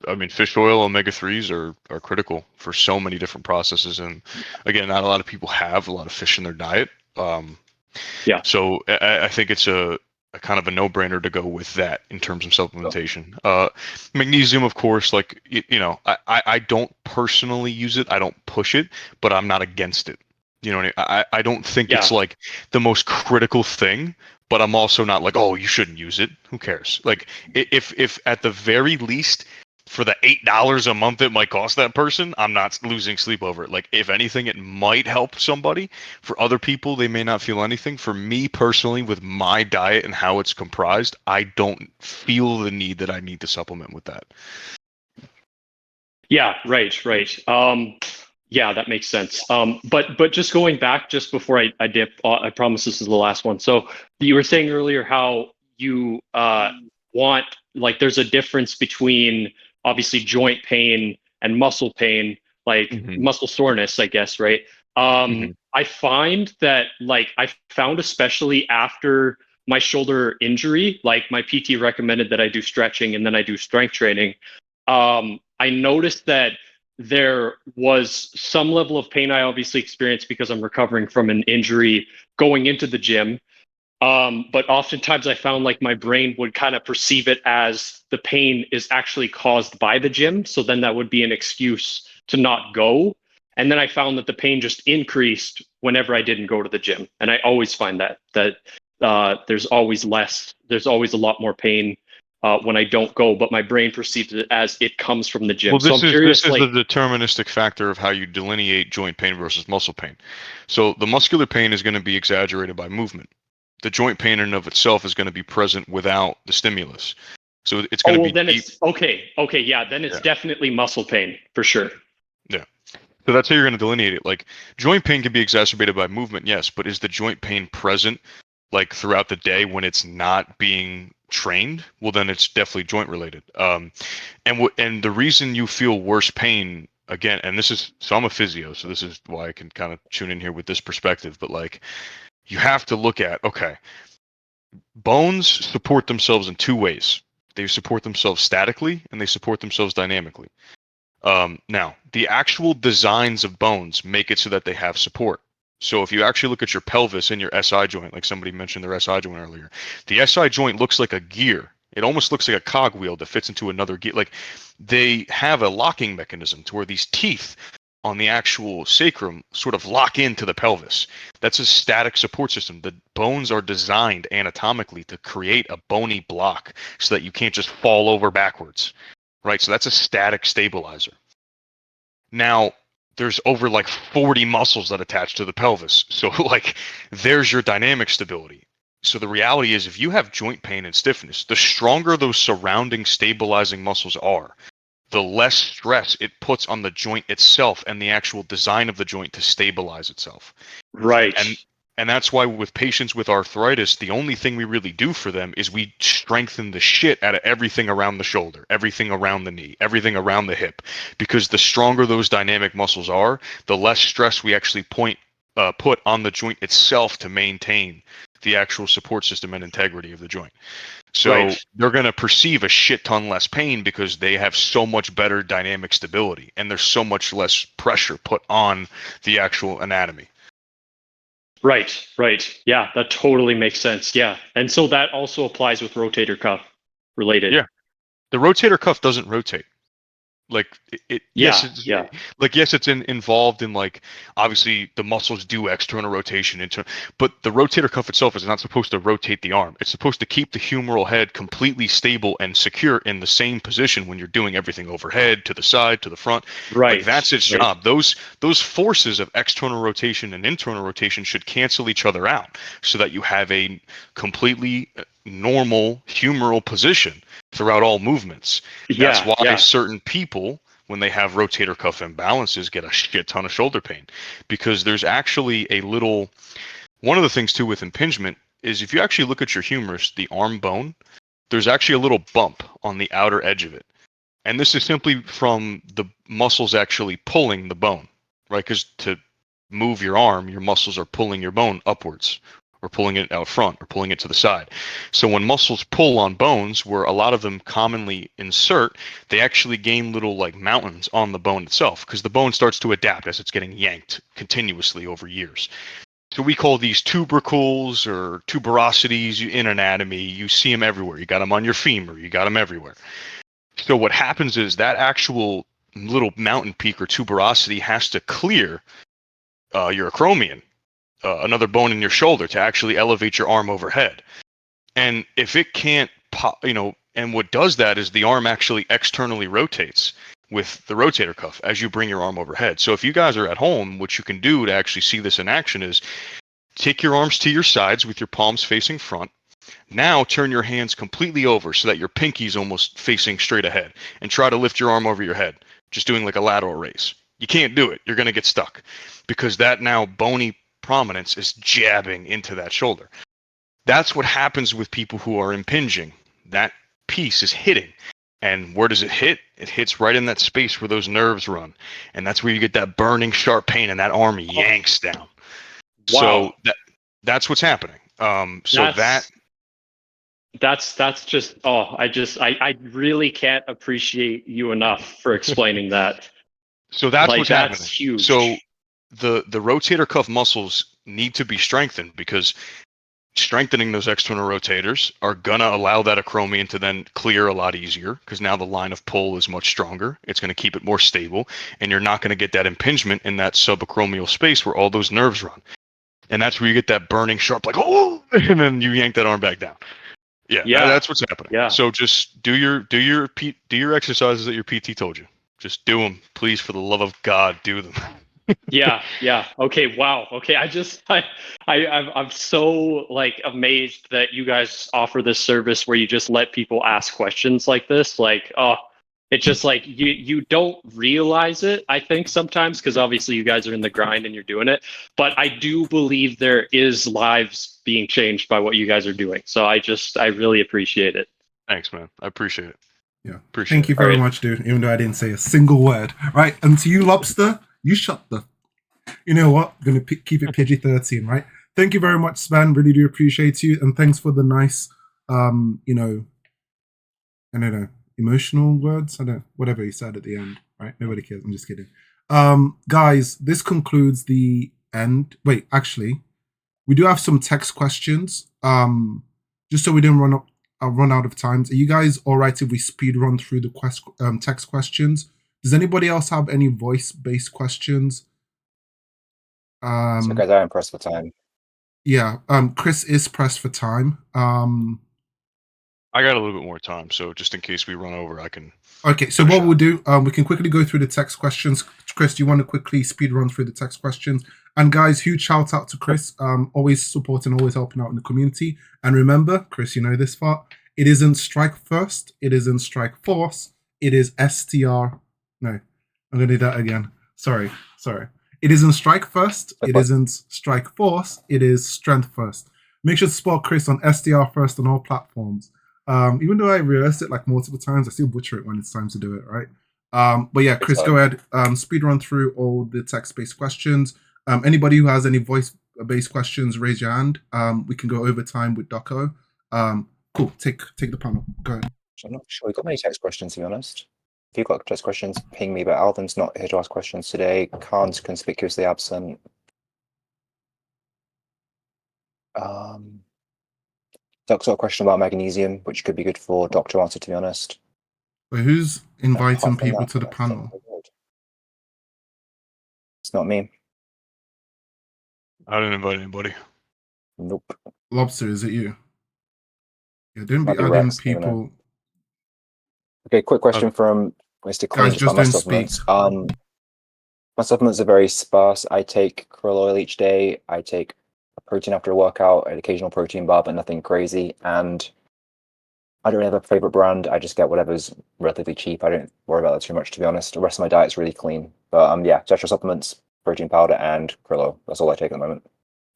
Speaker 8: I mean, fish oil, omega-3s are critical for so many different processes. And again, not a lot of people have a lot of fish in their diet.
Speaker 11: Yeah.
Speaker 8: So I think it's a kind of a no-brainer to go with that in terms of supplementation. Magnesium, of course, like, I don't personally use it. I don't push it, but I'm not against it. You know what I mean? I don't think it's like the most critical thing, but I'm also not like, oh, you shouldn't use it. Who cares? Like, if at the very least, for the $8 a month it might cost that person, I'm not losing sleep over it. Like, if anything, it might help somebody. For other people, they may not feel anything. For me personally, with my diet and how it's comprised, I don't feel the need that I need to supplement with that.
Speaker 11: Yeah, right. Yeah, that makes sense. But just going back, just before I dip, I promise this is the last one. So you were saying earlier how you want, like, there's a difference between obviously joint pain and muscle pain, like muscle soreness, I guess, right? I find that, like, I found especially after my shoulder injury, like my PT recommended that I do stretching and then I do strength training. I noticed that there was some level of pain I obviously experienced because I'm recovering from an injury going into the gym. But oftentimes I found like my brain would kind of perceive it as the pain is actually caused by the gym. So then that would be an excuse to not go. And then I found that the pain just increased whenever I didn't go to the gym. And I always find that there's always a lot more pain when I don't go, but my brain perceives it as it comes from the gym.
Speaker 8: Well,
Speaker 11: So I'm curious,
Speaker 8: this is
Speaker 11: like,
Speaker 8: the deterministic factor of how you delineate joint pain versus muscle pain. So the muscular pain is going to be exaggerated by movement. The joint pain in and of itself is going to be present without the stimulus. So it's going to be
Speaker 11: then
Speaker 8: deep.
Speaker 11: it's okay. Yeah, then it's definitely muscle pain for sure.
Speaker 8: Yeah. So that's how you're going to delineate it. Like, joint pain can be exacerbated by movement, yes, but is the joint pain present like throughout the day when it's not being trained? Well, then it's definitely joint related. And the reason you feel worse pain, again, and this is, so I'm a physio, so this is why I can kind of tune in here with this perspective, but like, you have to look at, okay, bones support themselves in two ways. They support themselves statically and they support themselves dynamically. Now, the actual designs of bones make it so that they have support. So if you actually look at your pelvis and your SI joint, like somebody mentioned their SI joint earlier, the SI joint looks like a gear. It almost looks like a cogwheel that fits into another gear. Like, they have a locking mechanism to where these teeth on the actual sacrum sort of lock into the pelvis. That's a static support system. The bones are designed anatomically to create a bony block so that you can't just fall over backwards, right? So that's a static stabilizer. Now, there's over like 40 muscles that attach to the pelvis. So like, there's your dynamic stability. So the reality is, if you have joint pain and stiffness, the stronger those surrounding stabilizing muscles are, the less stress it puts on the joint itself and the actual design of the joint to stabilize itself.
Speaker 11: Right.
Speaker 8: And that's why with patients with arthritis, the only thing we really do for them is we strengthen the shit out of everything around the shoulder, everything around the knee, everything around the hip, because the stronger those dynamic muscles are, the less stress we actually put on the joint itself to maintain the actual support system and integrity of the joint. So they're going to perceive a shit ton less pain because they have so much better dynamic stability and there's so much less pressure put on the actual anatomy.
Speaker 11: Right. Yeah, that totally makes sense. Yeah. And so that also applies with rotator cuff related.
Speaker 8: Yeah. The rotator cuff doesn't rotate. Like yes, it's involved in, like, obviously the muscles do external rotation but the rotator cuff itself is not supposed to rotate the arm. It's supposed to keep the humeral head completely stable and secure in the same position when you're doing everything overhead, to the side, to the front.
Speaker 11: Right.
Speaker 8: Like, that's its job. Those forces of external rotation and internal rotation should cancel each other out so that you have a completely normal humeral position throughout all movements. That's why certain people, when they have rotator cuff imbalances, get a shit ton of shoulder pain, because there's actually one of the things too with impingement is, if you actually look at your humerus, the arm bone, there's actually a little bump on the outer edge of it. And this is simply from the muscles actually pulling the bone, right? Because to move your arm, your muscles are pulling your bone upwards, or pulling it out front, or pulling it to the side. So when muscles pull on bones, where a lot of them commonly insert, they actually gain little, like, mountains on the bone itself, because the bone starts to adapt as it's getting yanked continuously over years. So we call these tubercles or tuberosities in anatomy. You see them everywhere. You got them on your femur. You got them everywhere. So what happens is that actual little mountain peak or tuberosity has to clear your acromion. another bone in your shoulder to actually elevate your arm overhead. And if it can't pop, and what does that is the arm actually externally rotates with the rotator cuff as you bring your arm overhead. So if you guys are at home, what you can do to actually see this in action is take your arms to your sides with your palms facing front. Now turn your hands completely over so that your pinky's almost facing straight ahead, and try to lift your arm over your head, just doing like a lateral raise. You can't do it. You're going to get stuck because that now bony prominence is jabbing into that shoulder. That's what happens with people who are impinging. That piece is hitting. And where does it hit? It hits right in that space where those nerves run. And that's where you get that burning sharp pain and that arm yanks down.
Speaker 11: Wow.
Speaker 8: So that's what's happening.
Speaker 11: That's just I really can't appreciate you enough for explaining that.
Speaker 8: So that's
Speaker 11: like,
Speaker 8: what's
Speaker 11: that's
Speaker 8: happening.
Speaker 11: Huge.
Speaker 8: So the rotator cuff muscles need to be strengthened because strengthening those external rotators are going to allow that acromion to then clear a lot easier because now the line of pull is much stronger. It's going to keep it more stable, and you're not going to get that impingement in that subacromial space where all those nerves run. And that's where you get that burning sharp, like, oh, and then you yank that arm back down. Yeah. That's what's happening.
Speaker 11: Yeah.
Speaker 8: So just do your exercises that your PT told you. Just do them, please, for the love of God, do them.
Speaker 11: Yeah. Okay. Wow. Okay. I'm so like amazed that you guys offer this service where you just let people ask questions like this. Like, it's just like you don't realize it, I think, sometimes, because obviously you guys are in the grind and you're doing it. But I do believe there is lives being changed by what you guys are doing. So I really appreciate it.
Speaker 8: Thanks, man. I appreciate it.
Speaker 2: Yeah.
Speaker 8: Appreciate
Speaker 2: Thank you very much, dude. Even though I didn't say a single word. Right. And to you, Lobster, you shut the. You know what? I'm going to keep it PG-13, right? Thank you very much, Sven. Really do appreciate you. And thanks for the nice, I don't know, emotional words. I don't know, whatever you said at the end, right? Nobody cares. I'm just kidding. Guys, this concludes the end. Wait, actually, we do have some text questions. Just so we don't run out of time. Are you guys all right if we speed run through the text questions? Does anybody else have any voice-based questions?
Speaker 1: So guys, I am pressed for time.
Speaker 2: Yeah, Chris is pressed for time.
Speaker 8: I got a little bit more time, so just in case we run over, I can.
Speaker 2: Okay, so what we'll do, we can quickly go through the text questions. Chris, do you want to quickly speed run through the text questions? And guys, huge shout out to Chris, always supporting, always helping out in the community. And remember, Chris, you know this part. It isn't strike first. It isn't strike force. It is STR. No, I'm gonna do that again. Sorry. It isn't strike first. It isn't strike force. It is strength first. Make sure to support Chris on STR first on all platforms. Even though I rehearsed it like multiple times, I still butcher it when it's time to do it, right? But yeah, Chris, go ahead. Speed run through all the text-based questions. Anybody who has any voice-based questions, raise your hand. We can go over time with Doco. Cool. Take the panel. Go ahead.
Speaker 1: I'm not sure we've got many text questions, to be honest. If you've got text questions, ping me, but Alvin's not here to ask questions today. Khan's conspicuously absent. Doc's got a question about magnesium, which could be good for Doc to answer, to be honest.
Speaker 2: Wait, who's inviting
Speaker 1: Apart from
Speaker 2: people
Speaker 1: that,
Speaker 2: to the
Speaker 1: I think
Speaker 2: panel?
Speaker 1: we're good. It's not me.
Speaker 8: I didn't invite anybody.
Speaker 1: Nope.
Speaker 2: Lobster, is it you? Yeah, don't be
Speaker 1: Might be
Speaker 2: adding
Speaker 1: Rex, I don't know.
Speaker 2: people.
Speaker 1: Okay, quick question from Mr. Clean
Speaker 2: Guys, just
Speaker 1: about my
Speaker 2: don't
Speaker 1: supplements.
Speaker 2: speak.
Speaker 1: My supplements are very sparse. I take krill oil each day. I take a protein after a workout, an occasional protein bar, but nothing crazy. And I don't really have a favorite brand. I just get whatever's relatively cheap. I don't worry about that too much, to be honest. The rest of my diet's really clean. But yeah, Tetra supplements, protein powder, and krill oil. That's all I take at the moment.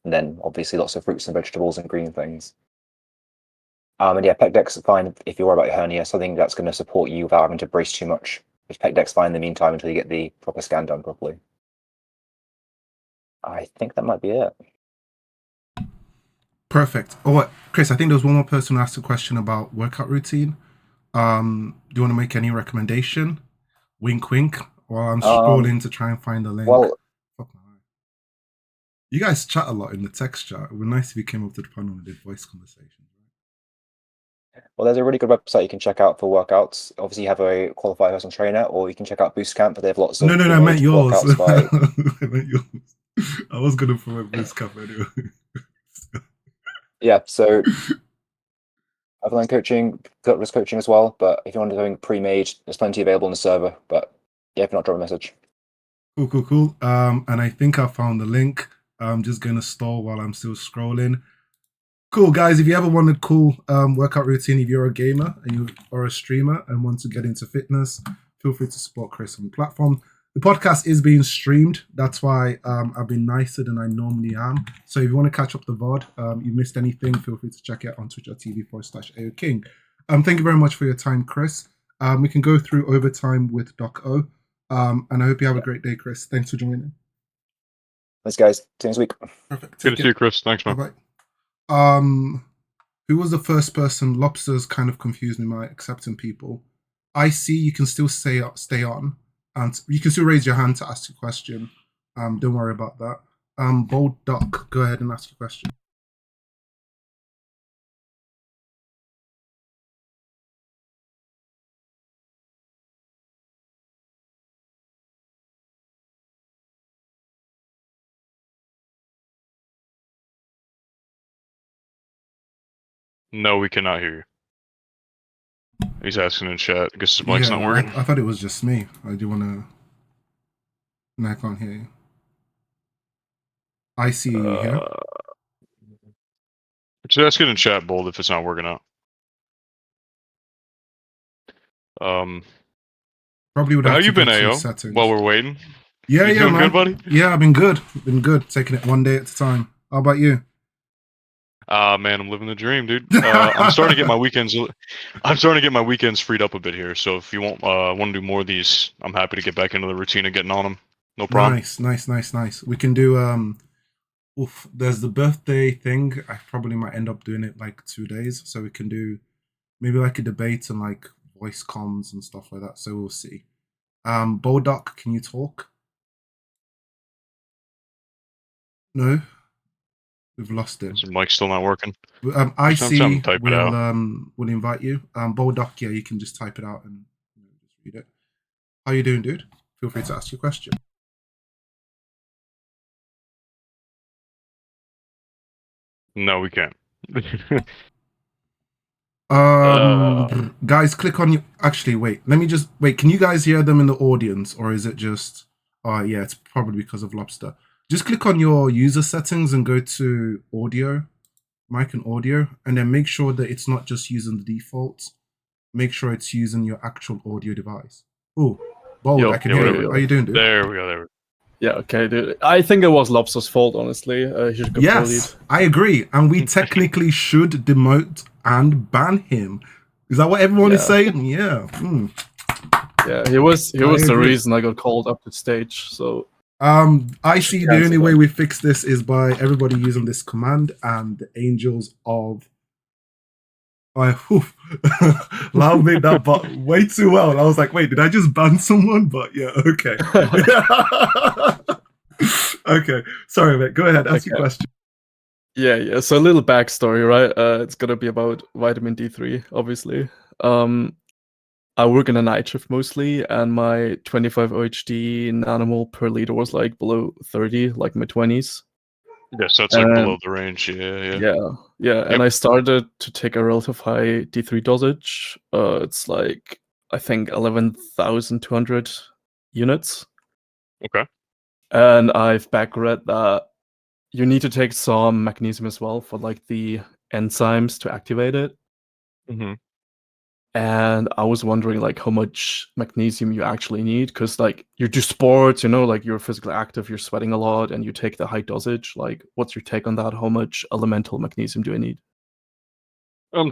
Speaker 1: And then obviously lots of fruits and vegetables and green things. And yeah, PEC-Dex is fine if you worry about your hernia, something that's going to support you without having to brace too much. If PEC-Dex fine in the meantime until you get the proper scan done properly. I think that might be it.
Speaker 2: Perfect. Oh, Chris, I think there was one more person who asked a question about workout routine. Do you want to make any recommendation? Wink, wink. While I'm scrolling to try and find the link.
Speaker 1: Well,
Speaker 2: you guys chat a lot in the text chat. It would be nice if you came up to the panel and did voice conversations.
Speaker 1: Well, there's a really good website you can check out for workouts. Obviously, you have a qualified personal trainer, or you can check out Boost Camp. They have lots of
Speaker 2: No, I meant yours.
Speaker 1: workouts by...
Speaker 2: I meant yours. I was gonna promote this cup anyway.
Speaker 1: Yeah, so I've learned coaching, Gutless coaching as well. But if you want to do pre-made, there's plenty available on the server. But yeah, if not, drop a message.
Speaker 2: Cool. And I think I found the link. I'm just gonna stall while I'm still scrolling. Cool, guys. If you ever wanted cool workout routine, if you're a gamer and you are a streamer and want to get into fitness, feel free to support Chris on the platform. The podcast is being streamed. That's why I've been nicer than I normally am. So if you want to catch up the VOD, you missed anything, feel free to check it out on twitch.tv/AOKing. Thank you very much for your time, Chris. We can go through overtime with Doc O. And I hope you have a great day, Chris. Thanks for joining.
Speaker 1: Thanks, guys. See you next week.
Speaker 2: Perfect.
Speaker 8: Good to see you, Chris. Thanks, man.
Speaker 2: Bye-bye. Who was the first person? Lobsters kind of confused me by accepting people. I see you can still stay on, and you can still raise your hand to ask a question. Don't worry about that. Bold Duck, go ahead and ask your question.
Speaker 8: No, we cannot hear you. He's asking in chat. I guess his mic's not working.
Speaker 2: I thought it was just me. I do want to. No, I can't hear you. I see you here.
Speaker 8: Just ask it in chat, Bold, if it's not working out.
Speaker 2: Probably would have
Speaker 8: How
Speaker 2: to
Speaker 8: you been,
Speaker 2: go through
Speaker 8: AO?
Speaker 2: settings.
Speaker 8: While we're waiting?
Speaker 2: Yeah,
Speaker 8: You doing
Speaker 2: man.
Speaker 8: good, buddy?
Speaker 2: Yeah, I've been good. Taking it one day at a time. How about you?
Speaker 8: Man, I'm living the dream, dude. I'm starting to get my weekends. I'm starting to get my weekends freed up a bit here. So if you want to do more of these, I'm happy to get back into the routine of getting on them. No problem.
Speaker 2: Nice. We can do there's the birthday thing. I probably might end up doing it like 2 days. So we can do maybe like a debate and like voice comms and stuff like that. So we'll see. Bodoc, can you talk? No? We've lost him.
Speaker 8: Is your mic still not working?
Speaker 2: I
Speaker 8: Sometimes
Speaker 2: see.
Speaker 8: type it out.
Speaker 2: We'll invite you. Bodoc, yeah, you can just type it out and just read it. How you doing, dude? Feel free to ask your question.
Speaker 8: No, we can't.
Speaker 2: Guys, click on you. Actually, wait. Let me just wait. Can you guys hear them in the audience, or is it just? Yeah, it's probably because of Lobster. Just click on your user settings and go to audio, mic and audio, and then make sure that it's not just using the defaults. Make sure it's using your actual audio device. Oh, Bold, I can hear you. How you doing, dude?
Speaker 8: There we go.
Speaker 12: Yeah, okay, dude. I think it was Lobster's fault, honestly. He should go
Speaker 2: Yes, I agree. And we technically should demote and ban him. Is that what everyone is saying? Yeah.
Speaker 12: Yeah, he was the
Speaker 2: agree.
Speaker 12: reason I got called up to stage, so...
Speaker 2: I see the only way we fix this is by everybody using this command and the angels of... Lau made that bot way too well. I was like, wait, did I just ban someone? But yeah, okay. Okay, sorry, mate. Go ahead, ask your question.
Speaker 12: Yeah. So a little backstory, right? It's gonna be about vitamin D3, obviously. I work in a night shift mostly, and my 25 OHD nanomole per liter was like below 30, like mid 20s.
Speaker 8: Yes, that's like below the range. Yeah.
Speaker 12: And I started to take a relative high D3 dosage. It's like, I think 11,200 units.
Speaker 8: Okay.
Speaker 12: And I've backread that you need to take some magnesium as well for like the enzymes to activate it.
Speaker 8: Mm-hmm.
Speaker 12: And I was wondering like how much magnesium you actually need, because like you do sports, like you're physically active, you're sweating a lot, and you take the high dosage. Like, what's your take on that? How much elemental magnesium do I need?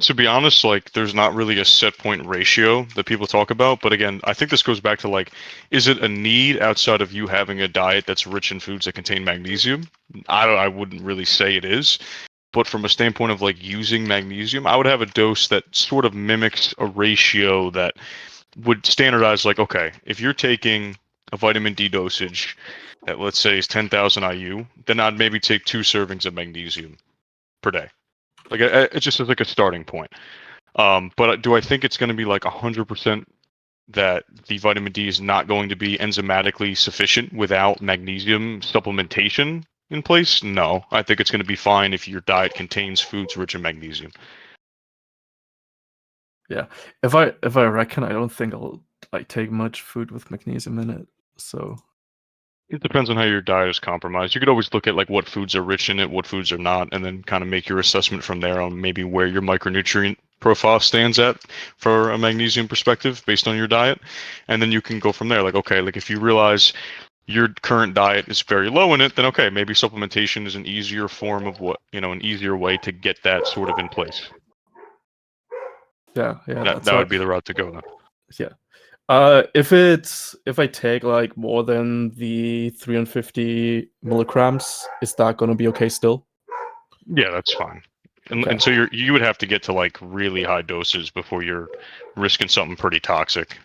Speaker 8: To be honest, like there's not really a set point ratio that people talk about, but again, I think this goes back to like, is it a need outside of you having a diet that's rich in foods that contain magnesium? I wouldn't really say it is. But from a standpoint of like using magnesium, I would have a dose that sort of mimics a ratio that would standardize like, okay, if you're taking a vitamin D dosage that let's say is 10,000 IU, then I'd maybe take 2 servings of magnesium per day. Like it just is like a starting point. But do I think it's going to be like 100% that the vitamin D is not going to be enzymatically sufficient without magnesium supplementation in place? No, I think it's going to be fine if your diet contains foods rich in magnesium.
Speaker 12: Yeah, if I reckon, I don't think I'll like take much food with magnesium in it. So
Speaker 8: It depends on how your diet is compromised. You could always look at like what foods are rich in it, what foods are not, and then kind of make your assessment from there on maybe where your micronutrient profile stands at for a magnesium perspective based on your diet. And then you can go from there. Like, okay, like if you realize your current diet is very low in it, then okay, maybe supplementation is an easier form of an easier way to get that sort of in place.
Speaker 12: yeah,
Speaker 8: That
Speaker 12: that's
Speaker 8: would be the route to go then.
Speaker 12: Yeah. If I take like more than the 350 milligrams, is that gonna be okay still?
Speaker 8: Yeah, that's fine. And,
Speaker 12: Okay.
Speaker 8: and so you would have to get to like really high doses before you're risking something pretty toxic.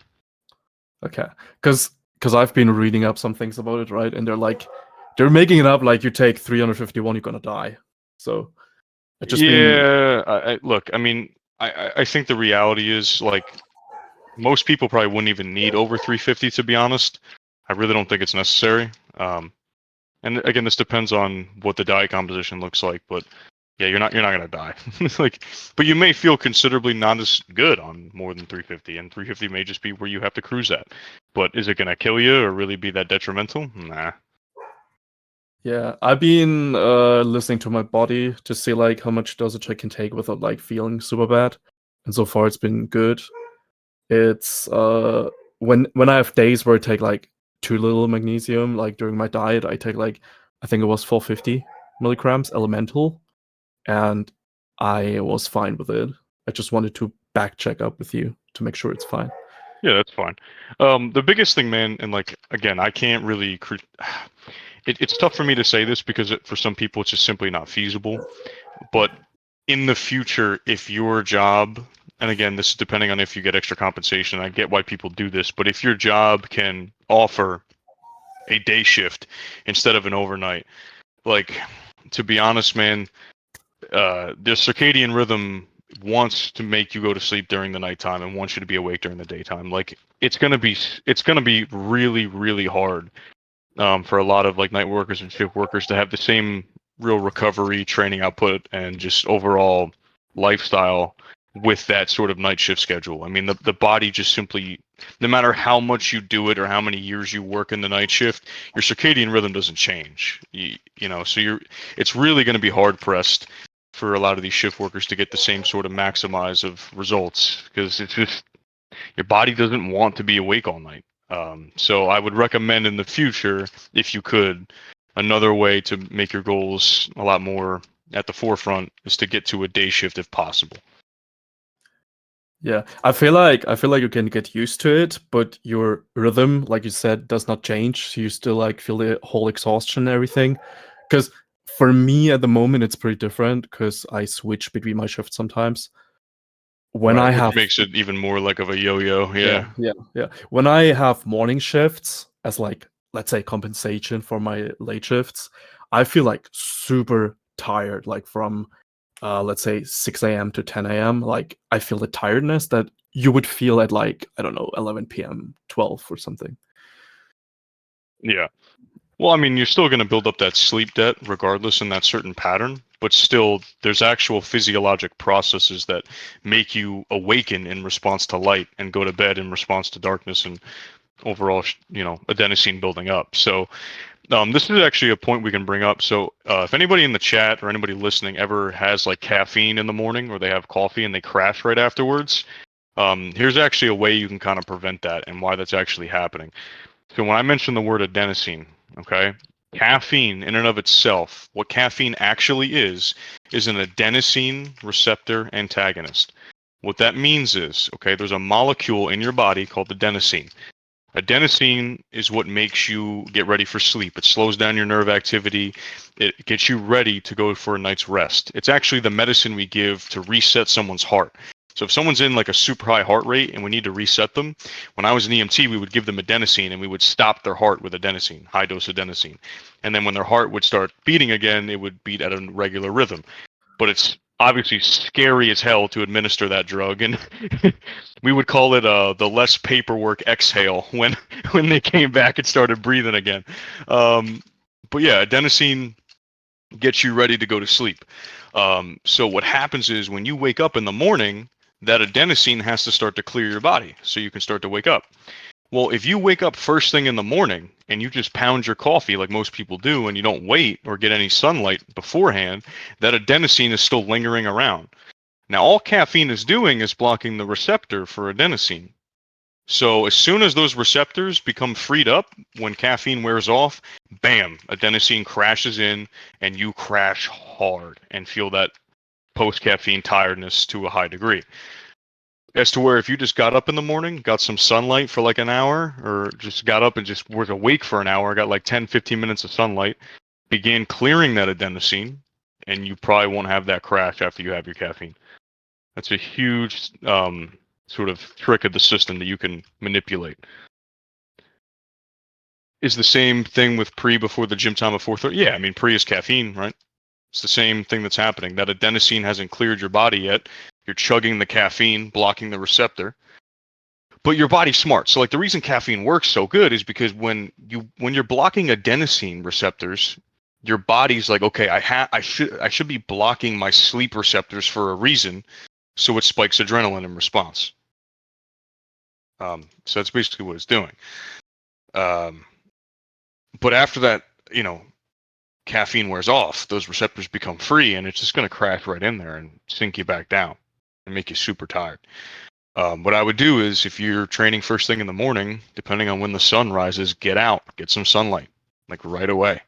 Speaker 12: Okay, because I've been reading up some things about it, right? And they're making it up like you take 351, you're gonna die. So it just
Speaker 8: Look, I mean, I think the reality is like most people probably wouldn't even need over 350 to be honest. I really don't think it's necessary. And again, this depends on what the diet composition looks like, but yeah, you're not gonna die. Like, but you may feel considerably not as good on more than 350, and 350 may just be where you have to cruise at. But is it gonna kill you or really be that detrimental? Nah.
Speaker 12: Yeah, I've been listening to my body to see like how much dosage I can take without like feeling super bad, and so far it's been good. It's when I have days where I take like too little magnesium, like during my diet, I take like I think it was 450 milligrams elemental, and I was fine with it. I just wanted to back check up with you to make sure it's fine.
Speaker 8: Yeah, that's fine. The biggest thing, man, and like again, I can't really. It's tough for me to say this because for some people it's just simply not feasible. But in the future, if your job, and again, this is depending on if you get extra compensation, I get why people do this, but if your job can offer a day shift instead of an overnight, like to be honest, man, the circadian rhythm wants to make you go to sleep during the nighttime and wants you to be awake during the daytime. Like it's gonna be really, really hard for a lot of like night workers and shift workers to have the same real recovery, training output, and just overall lifestyle with that sort of night shift schedule. I mean, the body just simply, no matter how much you do it or how many years you work in the night shift, your circadian rhythm doesn't change. So it's really going to be hard pressed for a lot of these shift workers to get the same sort of maximize of results because it's just your body doesn't want to be awake all night. So I would recommend in the future, if you could, another way to make your goals a lot more at the forefront is to get to a day shift if possible.
Speaker 12: Yeah, I feel like you can get used to it, but your rhythm, like you said, does not change. So you still like feel the whole exhaustion and everything. Because for me at the moment, it's pretty different because I switch between my shifts sometimes. When
Speaker 8: Right,
Speaker 12: I
Speaker 8: which
Speaker 12: have
Speaker 8: makes it even more like of a yo-yo. Yeah.
Speaker 12: yeah. When I have morning shifts as like let's say compensation for my late shifts, I feel like super tired, like from let's say 6 a.m. to 10 a.m. Like I feel the tiredness that you would feel at like I don't know 11 p.m., 12 or something.
Speaker 8: Yeah. Well, I mean, you're still going to build up that sleep debt regardless in that certain pattern, but still there's actual physiologic processes that make you awaken in response to light and go to bed in response to darkness and overall, adenosine building up. So this is actually a point we can bring up. So if anybody in the chat or anybody listening ever has like caffeine in the morning or they have coffee and they crash right afterwards, here's actually a way you can kind of prevent that and why that's actually happening. So when I mention the word adenosine, okay, caffeine in and of itself, what caffeine actually is an adenosine receptor antagonist. What that means is, okay, there's a molecule in your body called adenosine. Adenosine is what makes you get ready for sleep. It slows down your nerve activity. It gets you ready to go for a night's rest. It's actually the medicine we give to reset someone's heart. So if someone's in like a super high heart rate and we need to reset them, when I was an EMT, we would give them adenosine and we would stop their heart with adenosine, high dose adenosine. And then when their heart would start beating again, it would beat at a regular rhythm. But it's obviously scary as hell to administer that drug, and we would call it the less paperwork exhale when they came back and started breathing again. But yeah, adenosine gets you ready to go to sleep. So what happens is when you wake up in the morning, that adenosine has to start to clear your body so you can start to wake up. Well, if you wake up first thing in the morning and you just pound your coffee like most people do and you don't wait or get any sunlight beforehand, that adenosine is still lingering around. Now, all caffeine is doing is blocking the receptor for adenosine. So as soon as those receptors become freed up, when caffeine wears off, bam, adenosine crashes in and you crash hard and feel that post-caffeine tiredness to a high degree. As to where if you just got up in the morning, got some sunlight for like an hour, or just got up and just was awake for an hour, got like 10, 15 minutes of sunlight, began clearing that adenosine, and you probably won't have that crash after you have your caffeine. That's a huge sort of trick of the system that you can manipulate. Is the same thing with pre before the gym time of 4:30? Yeah, I mean, pre is caffeine, right? It's the same thing that's happening. That adenosine hasn't cleared your body yet. You're chugging the caffeine, blocking the receptor. But your body's smart. So like the reason caffeine works so good is because when you're blocking adenosine receptors, your body's like, okay, I should be blocking my sleep receptors for a reason, so it spikes adrenaline in response. So that's basically what it's doing. But after that, caffeine wears off, those receptors become free, and it's just going to crash right in there and sink you back down and make you super tired. What I would do is, if you're training first thing in the morning, depending on when the sun rises, get out, get some sunlight, like right away.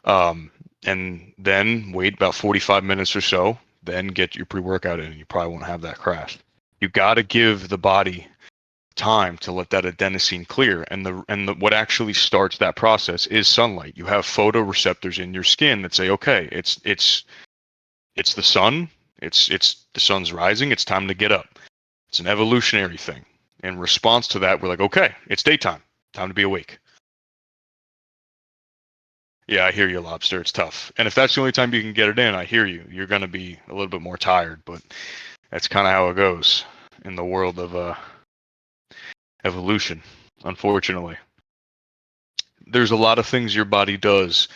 Speaker 8: And then wait about 45 minutes or so, then get your pre-workout in, and you probably won't have that crash. You got to give the body time to let that adenosine clear, and what actually starts that process is sunlight. You have photoreceptors in your skin that say, okay, it's the sun, it's the sun's rising, it's time to get up. It's an evolutionary thing. In response to that, we're like, okay, it's daytime, time to be awake. Yeah, I hear you, Lobster. It's tough. And if that's the only time you can get it in, I hear you. You're going to be a little bit more tired, but that's kind of how it goes in the world of evolution, unfortunately. There's a lot of things your body does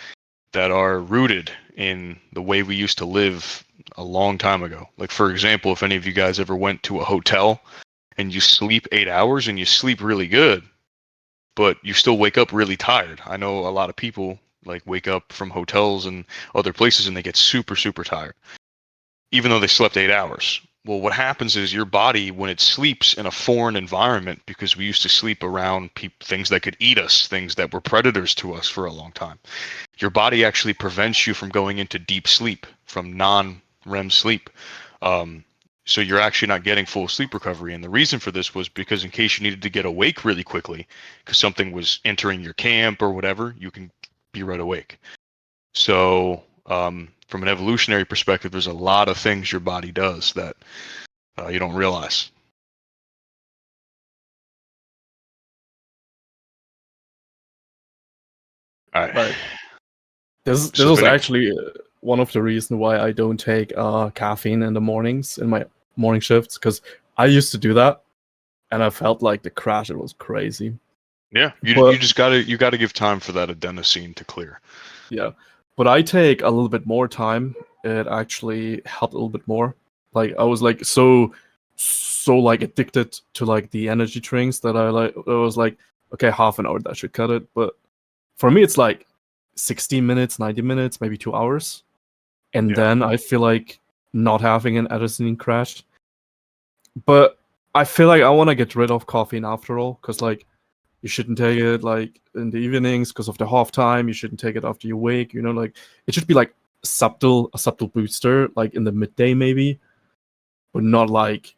Speaker 8: that are rooted in the way we used to live a long time ago. Like, for example, if any of you guys ever went to a hotel and you sleep 8 hours and you sleep really good, but you still wake up really tired. I know a lot of people like wake up from hotels and other places and they get super, super tired, even though they slept 8 hours. Well, what happens is your body, when it sleeps in a foreign environment, because we used to sleep around things that could eat us, things that were predators to us for a long time, your body actually prevents you from going into deep sleep, from non-REM sleep. So you're actually not getting full sleep recovery. And the reason for this was because in case you needed to get awake really quickly, because something was entering your camp or whatever, you can be right awake. So from an evolutionary perspective, there's a lot of things your body does that you don't realize. All right.
Speaker 12: Right. This was actually one of the reasons why I don't take caffeine in the mornings in my morning shifts, because I used to do that, and I felt like the crash, it was crazy.
Speaker 8: Yeah, you just gotta give time for that adenosine to clear.
Speaker 12: Yeah, but I take a little bit more time. It actually helped a little bit more. Like I was like so like addicted to like the energy drinks that I was like, okay, half an hour that should cut it. But for me, it's like 60 minutes, 90 minutes, maybe 2 hours, and then I feel like not having an adenosine crash. But I feel like I want to get rid of caffeine after all, because like you shouldn't take it like in the evenings because of the half time. You shouldn't take it after you wake. Like it should be like a subtle booster, like in the midday maybe, but not like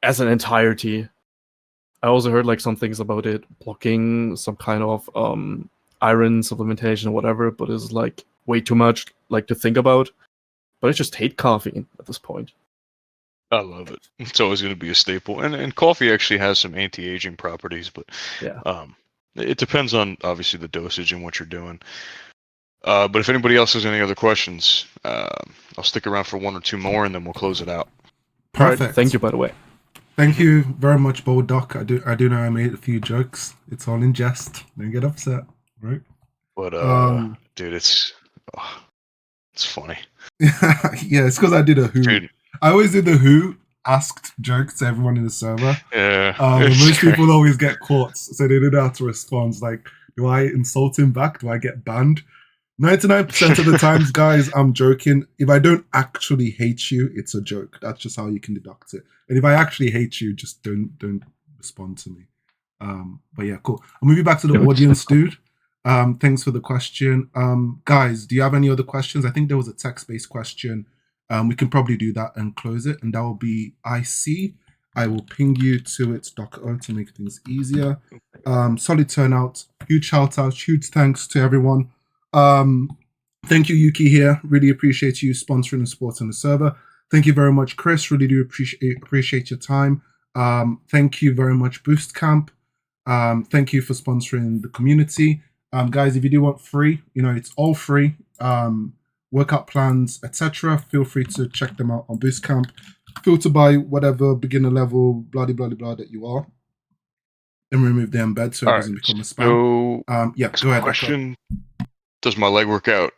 Speaker 12: as an entirety. I also heard like some things about it blocking some kind of iron supplementation or whatever, but it's like way too much like to think about. But I just hate caffeine at this point.
Speaker 8: I love it. It's always going to be a staple. And coffee actually has some anti-aging properties, but it depends on obviously the dosage and what you're doing. But if anybody else has any other questions, I'll I'll stick around for one or two more, and then we'll close it out.
Speaker 2: Perfect.
Speaker 12: Alright, thank you, by the way.
Speaker 2: Thank you very much, Boldoc. I do know I made a few jokes. It's all in jest. Don't get upset, right?
Speaker 8: But dude, it's funny.
Speaker 2: Yeah, it's because I did a Who.
Speaker 8: Dude.
Speaker 2: I always did the Who asked jokes to everyone in the server.
Speaker 8: Yeah.
Speaker 2: And
Speaker 8: it's
Speaker 2: most
Speaker 8: great.
Speaker 2: people always get caught, so they don't know how to respond. It's like, do I insult him back? Do I get banned? 99% of the times, guys, I'm joking. If I don't actually hate you, it's a joke. That's just how you can deduct it. And if I actually hate you, just don't respond to me. But yeah, cool. I'll move you back to the audience, dude. Thanks for the question. Guys, do you have any other questions? I think there was a text-based question. We can probably do that and close it. And that will be IC. I will ping you to it, Doc.O, to make things easier. Solid turnout. Huge shout out. Huge thanks to everyone. Thank you, Yuki here. Really appreciate you sponsoring and supporting the server. Thank you very much, Chris. Really do appreciate your time. Thank you very much, Boost Camp. Thank you for sponsoring the community. Guys, if you do want free, it's all free. Workout plans, etc. Feel free to check them out on Boost Camp. Filter by whatever beginner level, blah blah blah that you are, and remove the embed so it doesn't become a spam.
Speaker 8: So,
Speaker 2: Yeah, go ahead.
Speaker 8: question: does my leg workout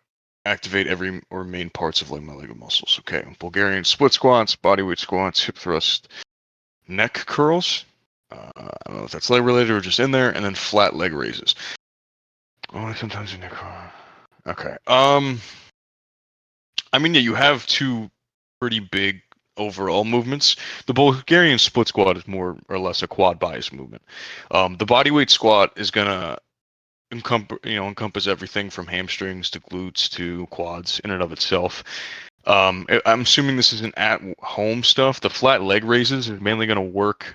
Speaker 8: activate every or main parts of like my leg muscles? Okay, Bulgarian split squats, bodyweight squats, hip thrust, neck curls. I don't know if that's leg related or just in there, and then flat leg raises. Oh, sometimes in neck curl. Okay. I mean, yeah, you have two pretty big overall movements. The Bulgarian split squat is more or less a quad bias movement. The bodyweight squat is gonna encompass everything from hamstrings to glutes to quads in and of itself. I'm assuming this isn't at home stuff. The flat leg raises is mainly going to work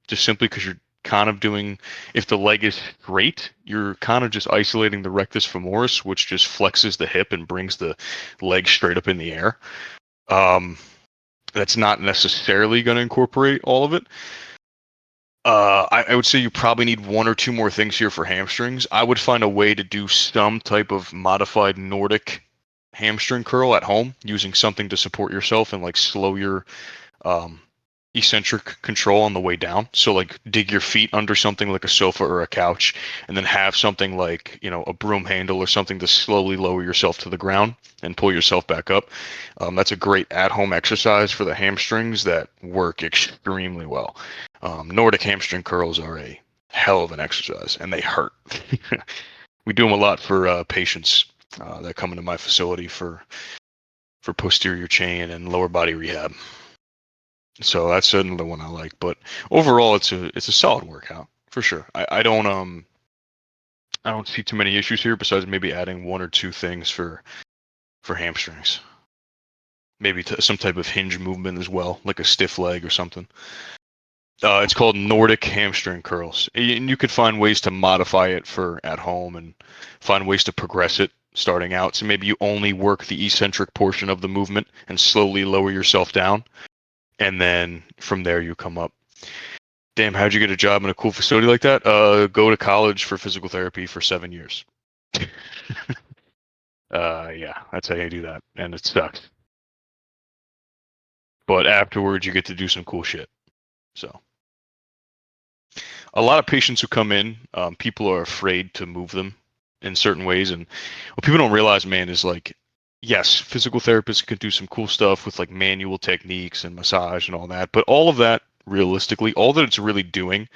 Speaker 8: just simply because you're kind of doing, if the leg is straight, you're kind of just isolating the rectus femoris, which just flexes the hip and brings the leg straight up in the air. That's not necessarily going to incorporate all of it. I would say you probably need one or two more things here for hamstrings. I would find a way to do some type of modified Nordic hamstring curl at home using something to support yourself and like slow your eccentric control on the way down. So like dig your feet under something like a sofa or a couch and then have something like, a broom handle or something to slowly lower yourself to the ground and pull yourself back up. That's a great at-home exercise for the hamstrings that work extremely well. Nordic hamstring curls are a hell of an exercise and they hurt. We do them a lot for patients that come into my facility for posterior chain and lower body rehab. So that's another one I like. But overall, it's a solid workout for sure. I don't see too many issues here besides maybe adding one or two things for hamstrings. Maybe some type of hinge movement as well, like a stiff leg or something. It's called Nordic hamstring curls, and you could find ways to modify it for at home and find ways to progress it starting out. So maybe you only work the eccentric portion of the movement and slowly lower yourself down, and then from there you come up. Damn, how'd you get a job in a cool facility like that? Go to college for physical therapy for 7 years. Yeah, that's how you do that, and it sucks. But afterwards, you get to do some cool shit. So, a lot of patients who come in, people are afraid to move them in certain ways, and what people don't realize, man, is like, yes, physical therapists can do some cool stuff with like manual techniques and massage and all that, but all of that, realistically, all that it's really doing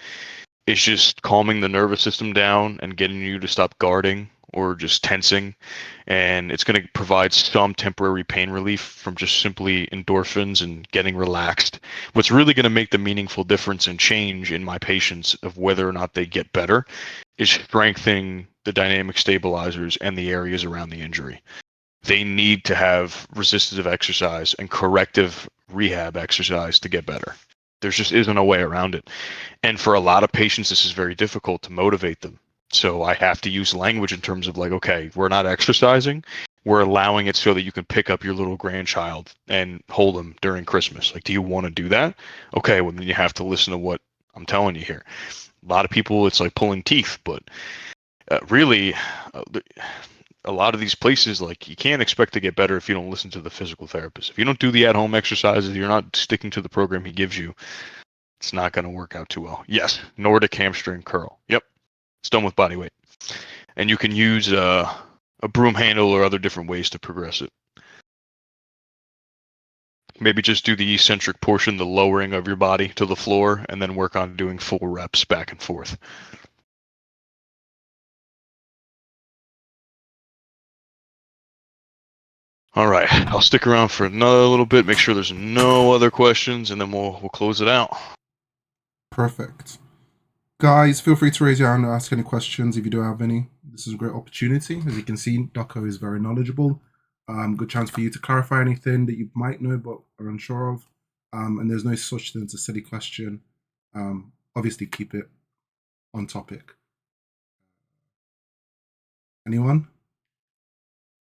Speaker 8: is just calming the nervous system down and getting you to stop guarding or just tensing, and it's going to provide some temporary pain relief from just simply endorphins and getting relaxed. What's really going to make the meaningful difference and change in my patients of whether or not they get better is strengthening the dynamic stabilizers and the areas around the injury. They need to have resistive exercise and corrective rehab exercise to get better. There just isn't a way around it. And for a lot of patients, this is very difficult to motivate them. So I have to use language in terms of like, okay, we're not exercising. We're allowing it so that you can pick up your little grandchild and hold them during Christmas. Like, do you want to do that? Okay, well, then you have to listen to what I'm telling you here. A lot of people, it's like pulling teeth, but really, a lot of these places, like, you can't expect to get better if you don't listen to the physical therapist. If you don't do the at-home exercises, you're not sticking to the program he gives you, it's not going to work out too well. Yes, Nordic hamstring curl. Yep, it's done with body weight. And you can use a broom handle or other different ways to progress it. Maybe just do the eccentric portion, the lowering of your body to the floor, and then work on doing full reps back and forth. All right, I'll stick around for another little bit, make sure there's no other questions, and then we'll close it out.
Speaker 2: Perfect. Guys, feel free to raise your hand or ask any questions if you do have any. This is a great opportunity. As you can see, Doco is very knowledgeable. Good chance for you to clarify anything that you might know but are unsure of. And there's no such thing as a silly question. Obviously, keep it on topic. Anyone?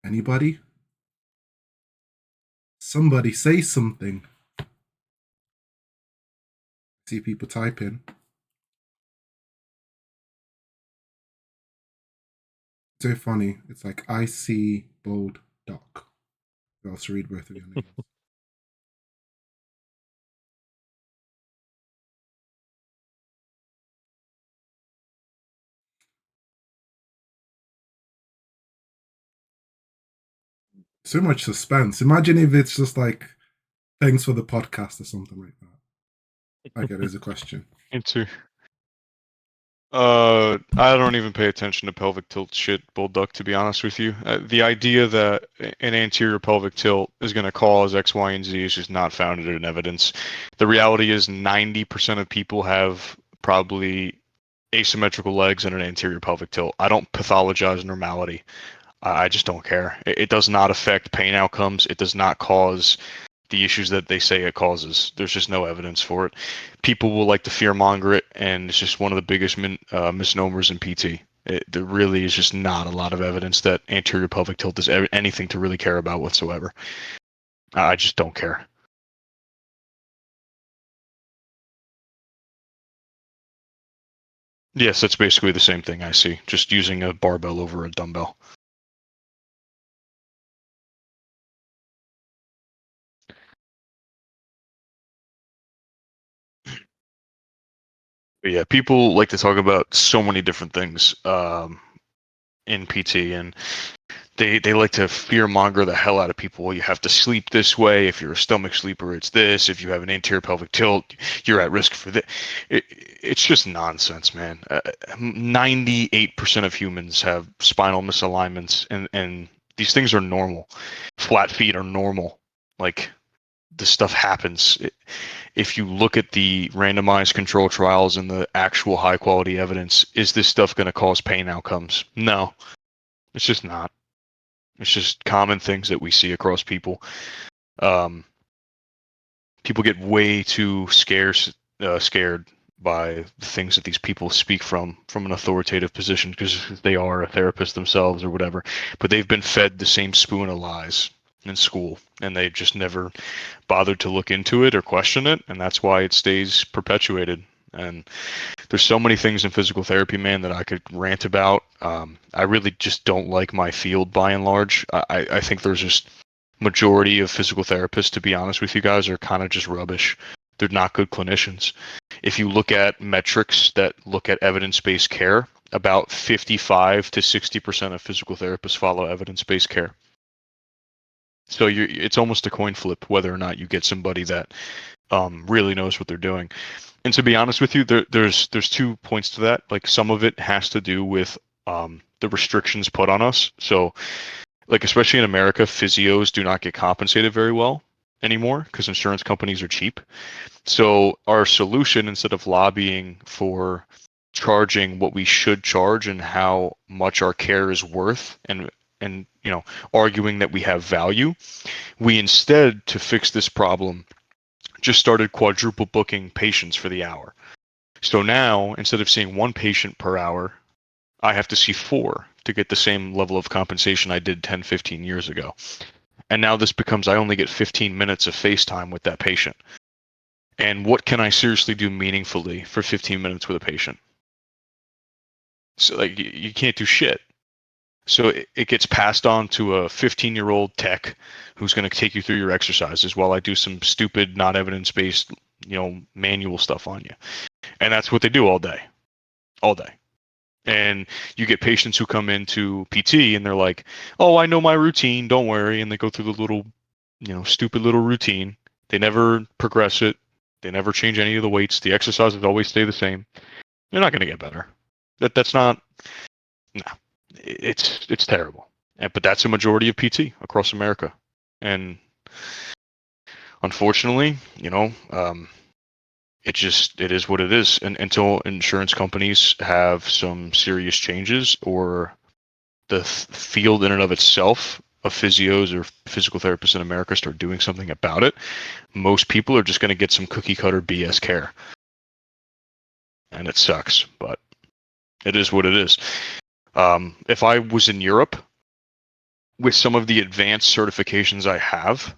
Speaker 2: Anybody? Somebody say something. See people typing. So funny. It's like I see bold doc. I'll also read both of your names. So much suspense. Imagine if it's just like thanks for the podcast or something like that. Okay, there's a question.
Speaker 8: I don't even pay attention to pelvic tilt shit, Bold Duck, to be honest with you. The idea that an anterior pelvic tilt is going to cause X, Y, and Z is just not founded in evidence. The reality is 90% of people have probably asymmetrical legs and an anterior pelvic tilt. I don't pathologize normality. I just don't care. It does not affect pain outcomes. It does not cause the issues that they say it causes. There's just no evidence for it. People will like to fearmonger it, and it's just one of the biggest misnomers in PT. There really is just not a lot of evidence that anterior pelvic tilt is anything to really care about whatsoever. I just don't care. Yes, that's basically the same thing I see, just using a barbell over a dumbbell. But yeah, people like to talk about so many different things in PT, and they like to fearmonger the hell out of people. Well, you have to sleep this way. If you're a stomach sleeper, it's this. If you have an anterior pelvic tilt, you're at risk for this. It's just nonsense, man. 98% of humans have spinal misalignments, and these things are normal. Flat feet are normal. Like, this stuff happens. If you look at the randomized control trials and the actual high quality evidence, is this stuff going to cause pain outcomes? No, it's just not. It's just common things that we see across people. People get way too scared by the things that these people speak from an authoritative position because they are a therapist themselves or whatever. But they've been fed the same spoon of lies in school, and they just never bothered to look into it or question it, and that's why it stays perpetuated. And there's so many things in physical therapy, man, that I could rant about. I really just don't like my field by and large. I think there's just majority of physical therapists, to be honest with you guys, are kind of just rubbish. They're not good clinicians. If you look at metrics that look at evidence-based care, about 55 to 60% of physical therapists follow evidence-based care. So it's almost a coin flip whether or not you get somebody that really knows what they're doing. And to be honest with you, there's 2 points to that. Like, some of it has to do with the restrictions put on us. So, like, especially in America, physios do not get compensated very well anymore because insurance companies are cheap. So our solution, instead of lobbying for charging what we should charge and how much our care is worth, and arguing that we have value, we instead, to fix this problem, just started quadruple booking patients for the hour. So now, instead of seeing 1 patient per hour, I have to see 4 to get the same level of compensation I did 10, 15 years ago. And now this becomes, I only get 15 minutes of FaceTime with that patient. And what can I seriously do meaningfully for 15 minutes with a patient? So, like, you can't do shit. So it gets passed on to a 15-year-old tech who's going to take you through your exercises while I do some stupid, not evidence-based, manual stuff on you. And that's what they do all day. All day. And you get patients who come into PT and they're like, "Oh, I know my routine, don't worry." And they go through the little, stupid little routine. They never progress it. They never change any of the weights. The exercises always stay the same. They're not going to get better. That's not, no, it's terrible. But that's a majority of PT across America. And unfortunately, it is what it is. And until insurance companies have some serious changes, or the field in and of itself of physios or physical therapists in America start doing something about it, most people are just going to get some cookie cutter BS care. And it sucks, but it is what it is. If I was in Europe with some of the advanced certifications I have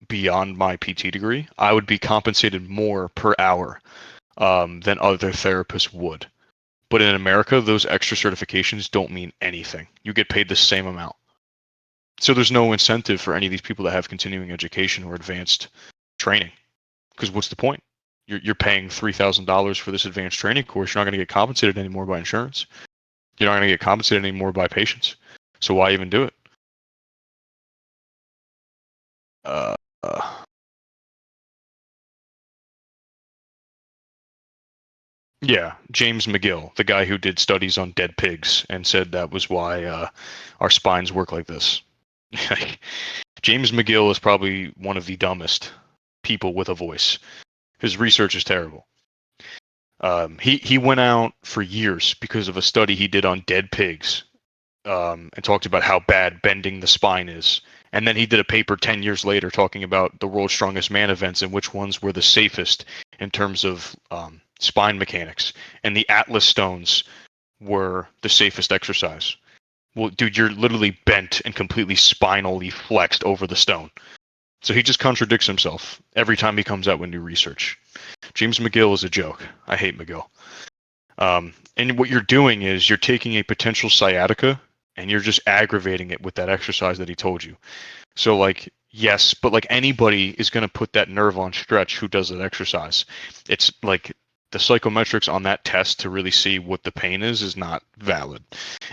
Speaker 8: beyond my PT degree, I would be compensated more per hour than other therapists would. But in America, those extra certifications don't mean anything. You get paid the same amount. So there's no incentive for any of these people that have continuing education or advanced training. Because what's the point? You're paying $3,000 for this advanced training course. You're not going to get compensated anymore by insurance. You're not going to get compensated anymore by patients. So why even do it? Yeah, James McGill, the guy who did studies on dead pigs and said that was why our spines work like this. James McGill is probably one of the dumbest people with a voice. His research is terrible. He went out for years because of a study he did on dead pigs and talked about how bad bending the spine is. And then he did a paper 10 years later talking about the World's Strongest Man events and which ones were the safest in terms of spine mechanics. And the Atlas stones were the safest exercise. Well, dude, you're literally bent and completely spinally flexed over the stone. So he just contradicts himself every time he comes out with new research. James McGill is a joke. I hate McGill. And what you're doing is you're taking a potential sciatica and you're just aggravating it with that exercise that he told you. So yes, but anybody is going to put that nerve on stretch who does that exercise. It's like the psychometrics on that test to really see what the pain is not valid.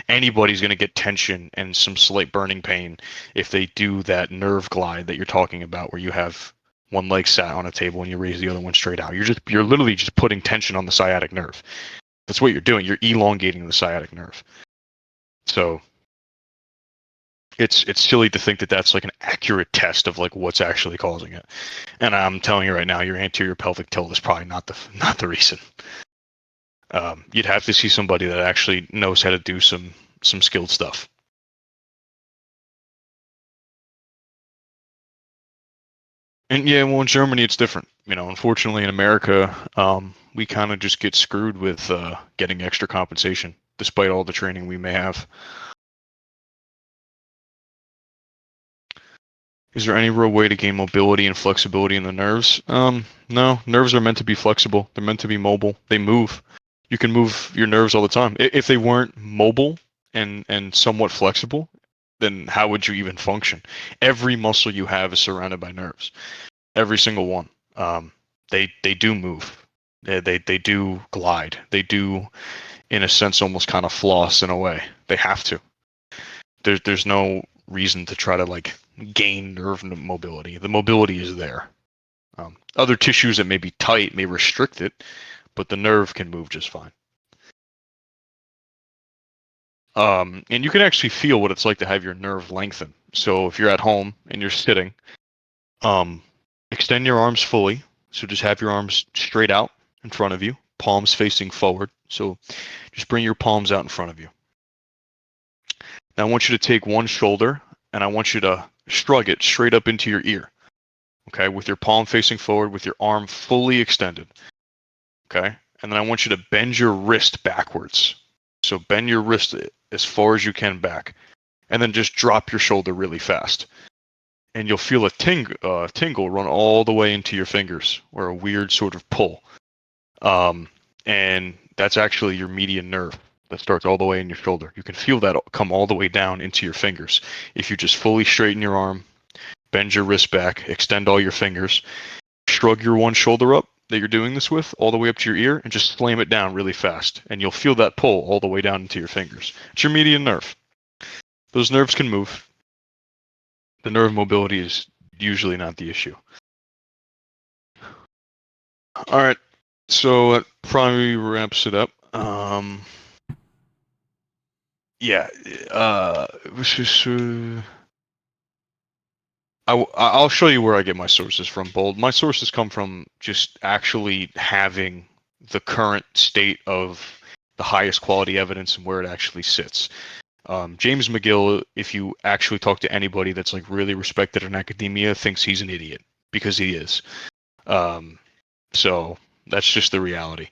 Speaker 8: Anybody's going to get tension and some slight burning pain if they do that nerve glide that you're talking about, where you have one leg sat on a table and you raise the other one straight out. You're literally just putting tension on the sciatic nerve. That's what you're doing. You're elongating the sciatic nerve. So it's silly to think that that's an accurate test of what's actually causing it. And I'm telling you right now, your anterior pelvic tilt is probably not the reason. You'd have to see somebody that actually knows how to do some skilled stuff. And yeah, well, in Germany it's different. Unfortunately in America, we kind of just get screwed with getting extra compensation, despite all the training we may have. Is there any real way to gain mobility and flexibility in the nerves? No, nerves are meant to be flexible. They're meant to be mobile. They move. You can move your nerves all the time. If they weren't mobile and somewhat flexible, then how would you even function? Every muscle you have is surrounded by nerves. Every single one. They do move. They do glide. They do, in a sense, almost kind of floss in a way. They have to. There's no reason to try to gain nerve mobility. The mobility is there. Other tissues that may be tight may restrict it, but the nerve can move just fine. And you can actually feel what it's like to have your nerve lengthen. So if you're at home and you're sitting, extend your arms fully. So just have your arms straight out in front of you, palms facing forward. So just bring your palms out in front of you. Now I want you to take one shoulder and I want you to shrug it straight up into your ear. Okay, with your palm facing forward, with your arm fully extended. Okay, and then I want you to bend your wrist backwards. So bend your wrist as far as you can back, and then just drop your shoulder really fast. And you'll feel a tingle run all the way into your fingers, or a weird sort of pull. And that's actually your median nerve. that starts all the way in your shoulder. You can feel that come all the way down into your fingers. If you just fully straighten your arm, bend your wrist back, extend all your fingers, shrug your one shoulder up that you're doing this with all the way up to your ear, and just slam it down really fast. And you'll feel that pull all the way down into your fingers. It's your median nerve. Those nerves can move. The nerve mobility is usually not the issue. All right, so that probably wraps it up. Yeah, I'll show you where I get my sources from, Bold. My sources come from just actually having the current state of the highest quality evidence and where it actually sits. James McGill, if you actually talk to anybody that's like really respected in academia, thinks he's an idiot, because he is. So that's just the reality.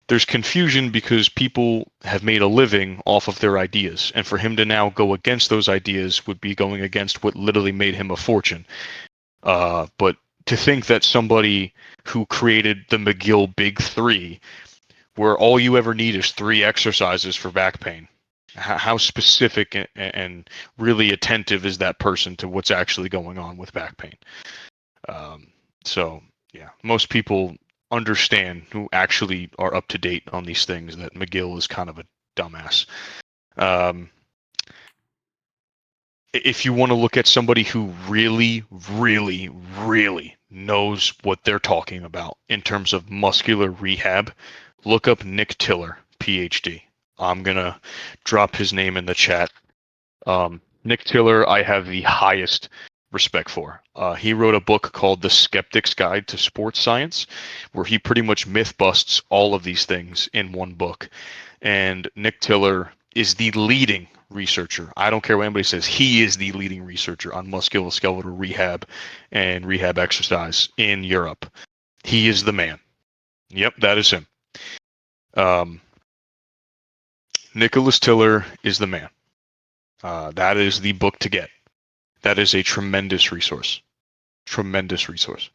Speaker 8: There's confusion because people have made a living off of their ideas, and for him to now go against those ideas would be going against what literally made him a fortune. But to think that somebody who created the McGill Big Three, where all you ever need is 3 exercises for back pain, how specific and really attentive is that person to what's actually going on with back pain? So yeah, most people understand, who actually are up to date on these things, that McGill is kind of a dumbass. If you want to look at somebody who really, really, really knows what they're talking about in terms of muscular rehab, look up Nick Tiller, PhD. I'm going to drop his name in the chat. Nick Tiller, I have the highest respect for. He wrote a book called The Skeptic's Guide to Sports Science, where he pretty much myth busts all of these things in one book. And Nick Tiller is the leading researcher. I don't care what anybody says. He is the leading researcher on musculoskeletal rehab and rehab exercise in Europe. He is the man. Yep, that is him. Nicholas Tiller is the man. That is the book to get. That is a tremendous resource. Tremendous resource.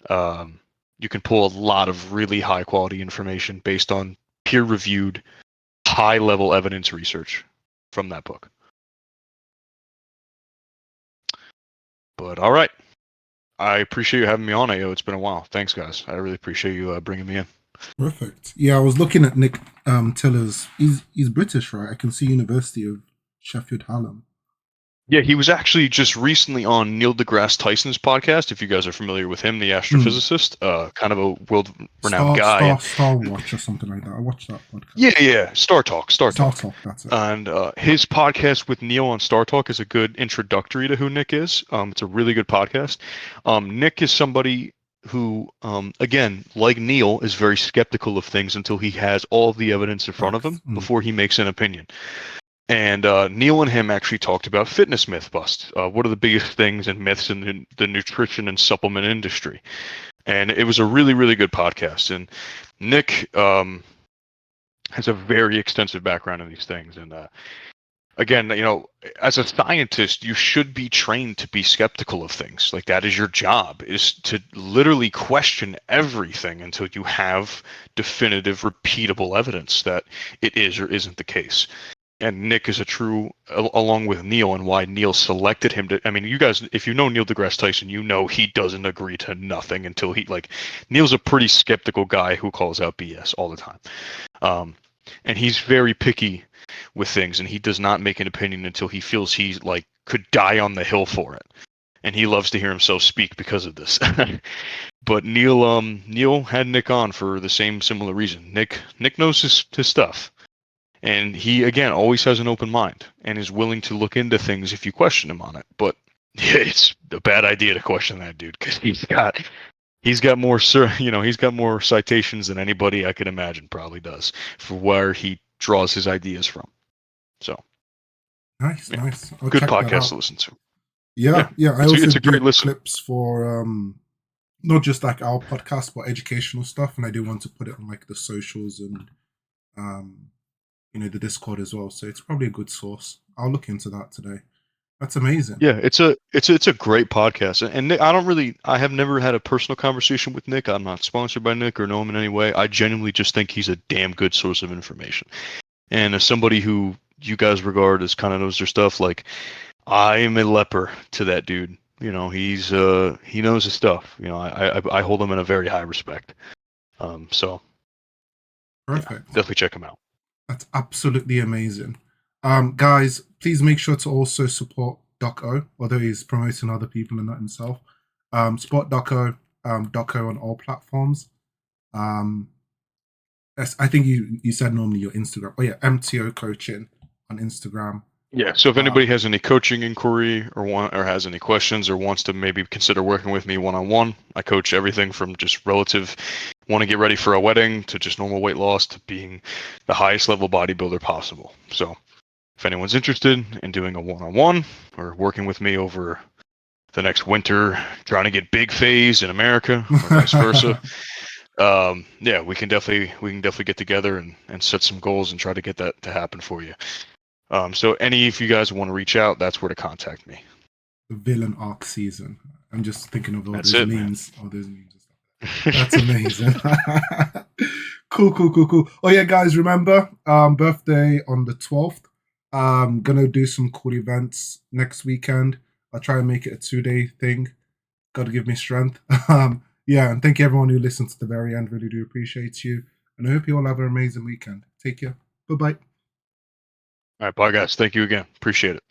Speaker 8: You can pull a lot of really high quality information based on peer-reviewed, high-level evidence research from that book. But all right. I appreciate you having me on, AO. It's been a while. Thanks, guys. I really appreciate you bringing me in.
Speaker 2: Perfect. Yeah, I was looking at Nick Tiller's. He's British, right? I can see University of Sheffield Hallam.
Speaker 8: Yeah, he was actually just recently on Neil deGrasse Tyson's podcast. If you guys are familiar with him, the astrophysicist, kind of a world-renowned guy.
Speaker 2: Star Watch or something like that. I watched that podcast.
Speaker 8: Yeah. Star Talk.
Speaker 2: That's it.
Speaker 8: And his podcast with Neil on Star Talk is a good introductory to who Nick is. It's a really good podcast. Nick is somebody who, again, like Neil, is very skeptical of things until he has all the evidence in front of him before he makes an opinion. And Neil and him actually talked about fitness myth bust. What are the biggest things and myths in the nutrition and supplement industry? And it was a really, really good podcast. And Nick has a very extensive background in these things. And again, you know, as a scientist, you should be trained to be skeptical of things. Like, that is your job, is to literally question everything until you have definitive, repeatable evidence that it is or isn't the case. And Nick is a true, along with Neil, and why Neil selected him to. I mean, you guys, if you know Neil deGrasse Tyson, you know he doesn't agree to nothing until Neil's a pretty skeptical guy who calls out BS all the time. And he's very picky with things, and he does not make an opinion until he feels he could die on the hill for it. And he loves to hear himself speak because of this. But Neil had Nick on for the same similar reason. Nick knows his stuff. And he, again, always has an open mind and is willing to look into things if you question him on it. But yeah, it's a bad idea to question that dude, because he's got more citations than anybody I could imagine probably does for where he draws his ideas from. So
Speaker 2: nice. I'll
Speaker 8: good
Speaker 2: check that
Speaker 8: podcast
Speaker 2: out.
Speaker 8: to listen to.
Speaker 2: Yeah. I also
Speaker 8: it's a
Speaker 2: do
Speaker 8: great listen.
Speaker 2: clips for not just like our podcast, but educational stuff, and I do want to put it on like the socials and the Discord as well. So it's probably a good source. I'll look into that today. That's amazing.
Speaker 8: Yeah, it's a great podcast, and Nick, I have never had a personal conversation with Nick. I'm not sponsored by Nick or know him in any way. I genuinely just think he's a damn good source of information, and as somebody who you guys regard as kind of knows their stuff, like I am a leper to that dude. You know, he knows his stuff. You know, I hold him in a very high respect. So
Speaker 2: Perfect.
Speaker 8: definitely check him out.
Speaker 2: That's absolutely amazing. Guys, please make sure to also support Doc O, although he's promoting other people and not himself. Support Doc O, Doc O on all platforms. I think you said normally your Instagram. Oh yeah, MTO Coaching on Instagram.
Speaker 8: Yeah. So if anybody has any coaching inquiry or has any questions or wants to maybe consider working with me one-on-one, I coach everything from just relative want to get ready for a wedding to just normal weight loss to being the highest level bodybuilder possible. So if anyone's interested in doing a one-on-one or working with me over the next winter, trying to get big phase in America or vice versa, yeah, we can definitely get together and set some goals and try to get that to happen for you. So if you guys want to reach out, that's where to contact me.
Speaker 2: The villain arc season. I'm just thinking of all
Speaker 8: That's
Speaker 2: those
Speaker 8: it, man.
Speaker 2: memes. All those memes and stuff. That's amazing. Cool. Oh yeah, guys, remember, birthday on the 12th. Gonna do some cool events next weekend. I'll try and make it a 2-day thing. Gotta give me strength. Yeah, and thank you everyone who listened to the very end. Really do appreciate you. And I hope you all have an amazing weekend. Take care. Bye-bye.
Speaker 8: All right, bye guys. Thank you again. Appreciate it.